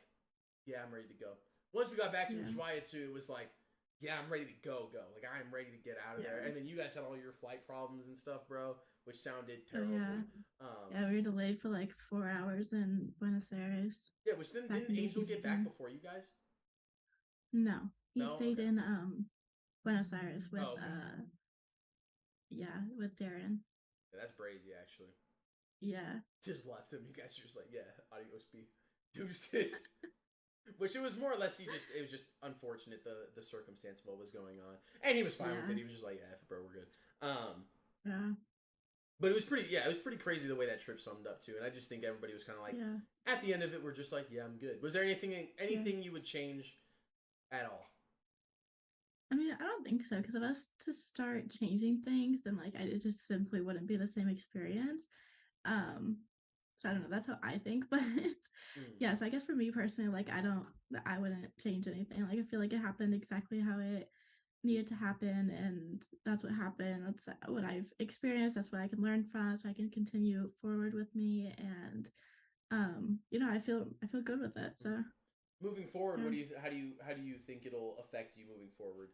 yeah, I'm ready to go. Once we got back to Ushuaia too, it was like, yeah, I'm ready to go. Like, I'm ready to get out of there. And then you guys had all your flight problems and stuff, bro, which sounded terrible. Yeah, we were delayed for like 4 hours in Buenos Aires. Yeah, which didn't Angel get back before you guys? No. He stayed in Buenos Aires with with Darren. Yeah, that's crazy, actually. Yeah. Just left him. You guys are just like, yeah, adios, B. Deuces. Which it was more or less, it was just unfortunate the circumstance of what was going on. And he was fine with it. He was just like, yeah, bro, we're good. But it was pretty crazy the way that trip summed up too. And I just think everybody was kind of like, at the end of it, we're just like, yeah, I'm good. Was there anything you would change at all? I mean, I don't think so, because if I was to start changing things, then like it just simply wouldn't be the same experience. So I don't know, that's how I think, but yeah, so I guess for me personally, like I wouldn't change anything. Like I feel like it happened exactly how it needed to happen, and that's what happened. That's what I've experienced. That's what I can learn from, so I can continue forward with me, and I feel good with it. So moving forward, how do you think it'll affect you moving forward?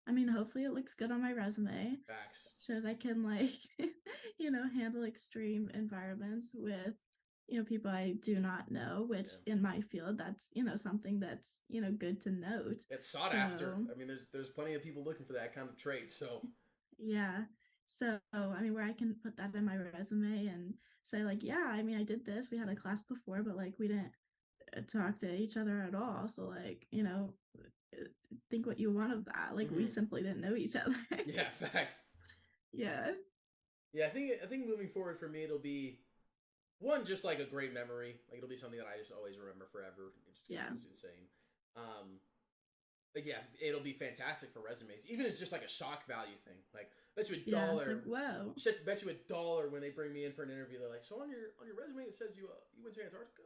I mean, hopefully it looks good on my resume. Facts. Shows I can handle extreme environments with, people I do not know, which in my field, that's, something that's, good to note. It's sought after. I mean, there's plenty of people looking for that kind of trait, so. Yeah. So, I mean, where I can put that in my resume and say like, yeah, I mean, I did this. We had a class before, but like, we didn't talk to each other at all. So like, think what you want of that. Like we simply didn't know each other. Yeah, facts. Yeah. Yeah, I think moving forward for me, it'll be one, just like a great memory. Like it'll be something that I just always remember forever. It's insane. Like yeah, it'll be fantastic for resumes. Even as just like a shock value thing. Like bet you $1. Like, whoa. Bet you $1 when they bring me in for an interview. They're like, so on your resume it says you went to Antarctica.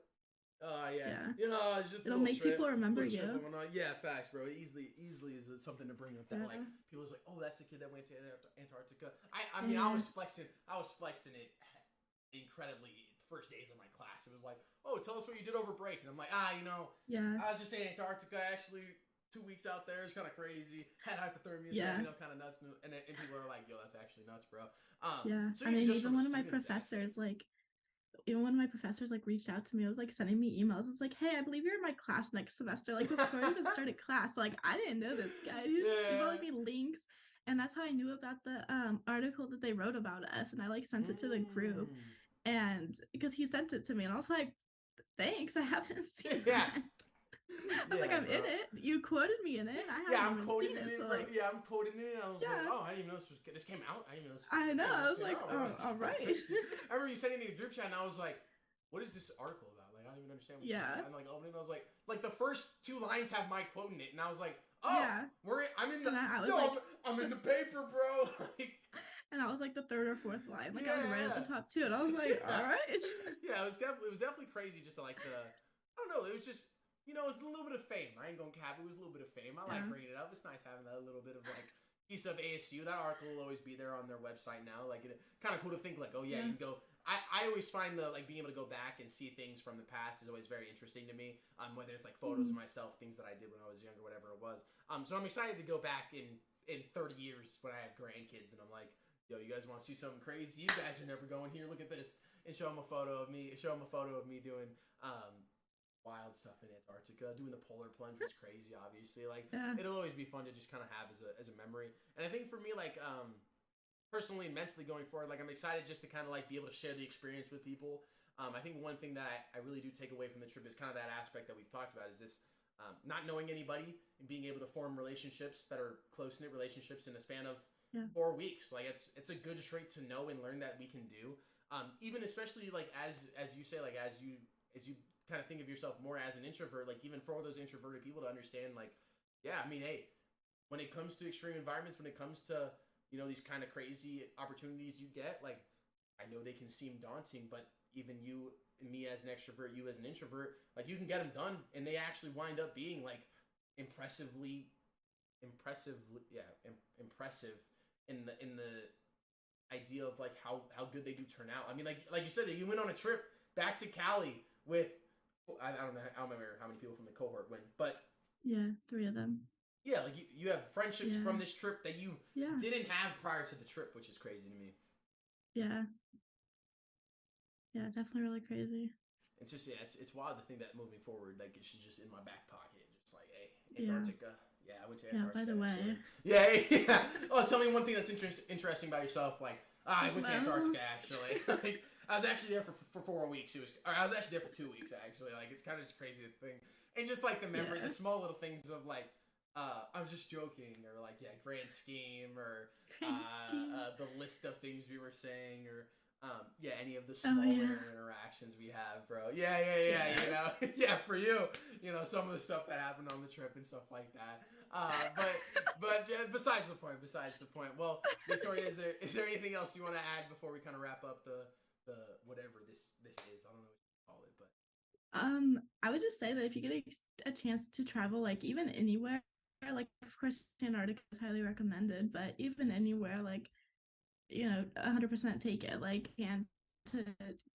Yeah. You know, it's just a It'll little make trip, people remember little trip you. and whatnot. Yeah, facts, bro. Easily is something to bring up that like Yeah. people was like, oh, that's the kid that went to Antarctica. I mean, Yeah. I was flexing it incredibly first days of my class. It was like, oh, tell us what you did over break, and I'm like, you know, Yeah. I was just saying Antarctica actually. 2 weeks out there is kind of crazy. Had hypothermia, Yeah. stuff, you know, kind of nuts. And people are like, yo, that's actually nuts, bro. Yeah. So I mean, just even from a one of my student's professors, aspect, like, even one of my professors, like, reached out to me. It was like sending me emails. It's like, hey, I believe you're in my class next semester. Like, before I even started class, like, I didn't know this guy. He was emailing me links, and that's how I knew about the article that they wrote about us. And I like sent it to the group, and because he sent it to me, and I was like, thanks, I haven't seen that. I was like, I'm in it. You quoted me in it. I haven't even seen it. So like, I'm quoting it. I was like, oh, I didn't even know this came out. I didn't even know this. I know. I was like, out. all right. I remember you sending me the group chat, and I was like, what is this article about? Like, I don't even understand. What I'm like, oh, and I was like the first 2 lines have my quote in it, and I was like, oh, I'm in the. I'm in the paper, bro. Like. And I was like the 3rd or 4th line, like I was right at the top too, and I was like, all right. Yeah, it was definitely crazy. Just to like I don't know. It was just. You know, it's a little bit of fame. I ain't gonna cap. It was a little bit of fame. I like bringing it up. It's nice having that little bit of like piece of ASU. That article will always be there on their website now. Like, kind of cool to think like, oh yeah, you can go. I always find the like being able to go back and see things from the past is always very interesting to me. Whether it's like photos of myself, things that I did when I was younger, whatever it was. So I'm excited to go back in 30 years when I have grandkids, and I'm like, yo, you guys want to see something crazy? You guys are never going here. Look at this, and show them a photo of me. Show them a photo of me doing. Wild stuff in Antarctica. Doing the polar plunge was crazy, obviously. Like, it'll always be fun to just kind of have as a memory. And I think for me, like, personally and mentally going forward, like, I'm excited just to kind of, like, be able to share the experience with people. I think one thing that I really do take away from the trip is kind of that aspect that we've talked about is this not knowing anybody and being able to form relationships that are close-knit relationships in a span of 4 weeks. Like, it's a good trait to know and learn that we can do. Even especially, like, as you say, like, as you kind of think of yourself more as an introvert, like even for those introverted people to understand, like, yeah, I mean, hey, when it comes to extreme environments, when it comes to, you know, these kind of crazy opportunities you get, like, I know they can seem daunting, but even you and me as an extrovert, you as an introvert, like, you can get them done, and they actually wind up being like impressive in the idea of like how good they do turn out. I mean, like you said, that you went on a trip back to Cali with. I don't remember how many people from the cohort went, but 3 of them. Yeah, like you have friendships from this trip that you didn't have prior to the trip, which is crazy to me. Yeah, definitely really crazy. It's just it's wild to think that moving forward, like it's just in my back pocket, just like, hey, Antarctica. Yeah, I went to Antarctica. Yeah, by the way. Yeah. Oh, tell me one thing that's interesting about yourself. Like, I went to Antarctica actually. Like, I was actually there for 4 weeks. I was actually there for 2 weeks actually. Like, it's kind of just crazy to think, and just like the memory, the small little things of like, I'm just joking, or like, grand scheme, or the list of things we were saying, or any of the small little interactions we have, bro. You know, for you, you know, some of the stuff that happened on the trip and stuff like that. But besides the point. Well, Victoria, is there anything else you want to add before we kind of wrap up the whatever this is? I don't know what you call it, but I would just say that if you get a chance to travel, like even anywhere, like of course Antarctica is highly recommended, but even anywhere, like, you know, 100% take it, like, and to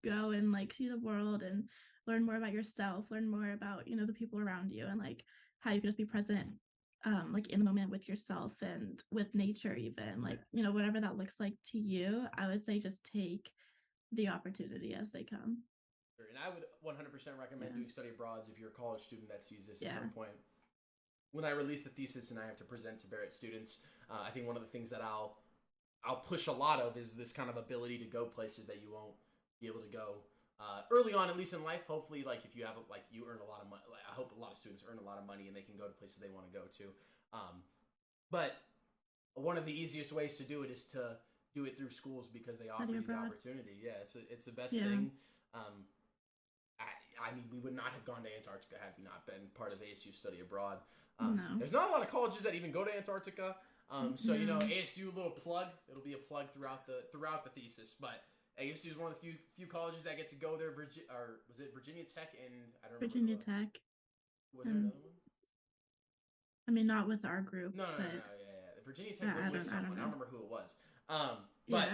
go and like see the world and learn more about yourself, learn more about, you know, the people around you, and like how you can just be present, like in the moment with yourself and with nature, even like, you know, whatever that looks like to you. I would say just take the opportunity as they come. And I would 100% recommend doing study abroads if you're a college student that sees this at some point. When I release the thesis and I have to present to Barrett students, I think one of the things that I'll push a lot of is this kind of ability to go places that you won't be able to go early on, at least in life. Hopefully, like if you have you earn a lot of money. Like, I hope a lot of students earn a lot of money and they can go to places they want to go to. But one of the easiest ways to do it is to do it through schools because they offer you the opportunity. Yeah, it's the best thing. I mean, we would not have gone to Antarctica had we not been part of ASU Study Abroad. There's not a lot of colleges that even go to Antarctica. So, you know, ASU, little plug. It'll be a plug throughout the thesis. But ASU is one of the few colleges that get to go there. Or was it Virginia Tech and I don't remember. Virginia Tech. Was there another one? I mean, not with our group. No. Yeah. Virginia Tech went with someone. I don't remember who it was. But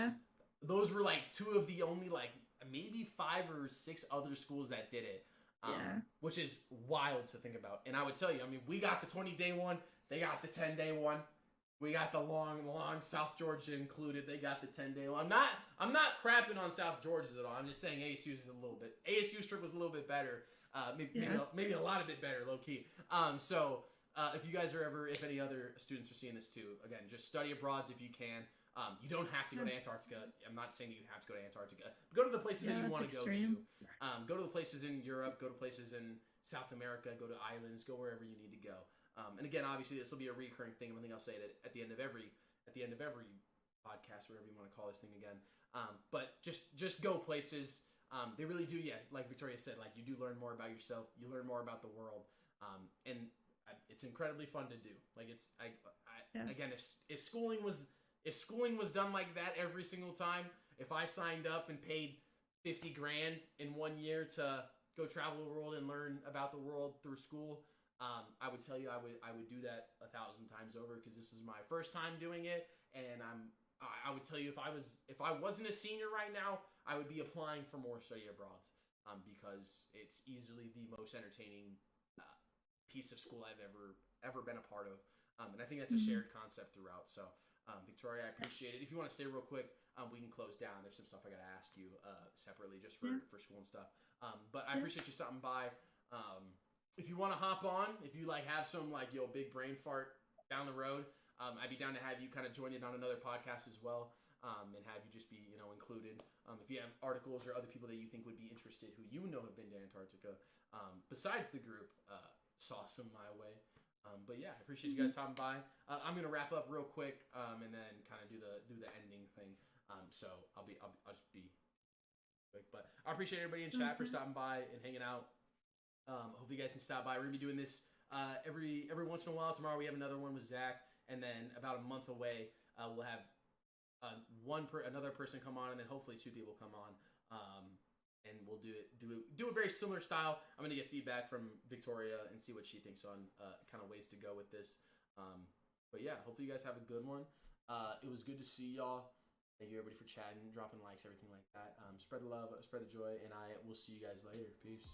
those were like two of the only like maybe 5 or 6 other schools that did it. Which is wild to think about. And I would tell you, I mean, we got the 20-day one. They got the 10-day one. We got the long South Georgia included. They got the 10-day one. I'm not crapping on South Georgia's at all. I'm just saying ASU's ASU's trip was a little bit better. Maybe a lot of bit better, low key. If you guys are if any other students are seeing this too, again, just study abroads if you can. You don't have to go to Antarctica. I'm not saying that you have to go to Antarctica. But go to the places that you want to go to. Go to the places in Europe. Go to places in South America. Go to islands. Go wherever you need to go. And again, obviously, this will be a recurring thing. I think I'll say it at the end of every podcast, whatever you want to call this thing again. But just go places. They really do. Yeah, like Victoria said, like you do learn more about yourself. You learn more about the world. And it's incredibly fun to do. Like again, if schooling was done like that every single time, if I signed up and paid $50,000 in 1 year to go travel the world and learn about the world through school, I would tell you I would do that 1,000 times over because this was my first time doing it, and I would tell you if I wasn't a senior right now, I would be applying for more study abroads because it's easily the most entertaining piece of school I've ever been a part of, and I think that's a shared concept throughout. So. Victoria, I appreciate it. If you want to stay real quick, we can close down. There's some stuff I got to ask you separately just for school and stuff. But I appreciate you stopping by. If you want to hop on, if you like have some like big brain fart down the road, I'd be down to have you kind of join in on another podcast as well, and have you just be included. If you have articles or other people that you think would be interested who have been to Antarctica, besides the group, sauce them my way. But yeah, I appreciate you guys stopping by. I'm gonna wrap up real quick, and then kind of do the ending thing. So I'll just be quick. But I appreciate everybody in chat for stopping by and hanging out. Hopefully you guys can stop by. We're gonna be doing this every once in a while. Tomorrow we have another one with Zach, and then about a month away we'll have another person come on, and then hopefully 2 people come on. And we'll do a very similar style. I'm gonna get feedback from Victoria and see what she thinks on kind of ways to go with this. But yeah, hopefully you guys have a good one. It was good to see y'all. Thank you everybody for chatting, dropping likes, everything like that. Spread the love, spread the joy, and I will see you guys later. Peace.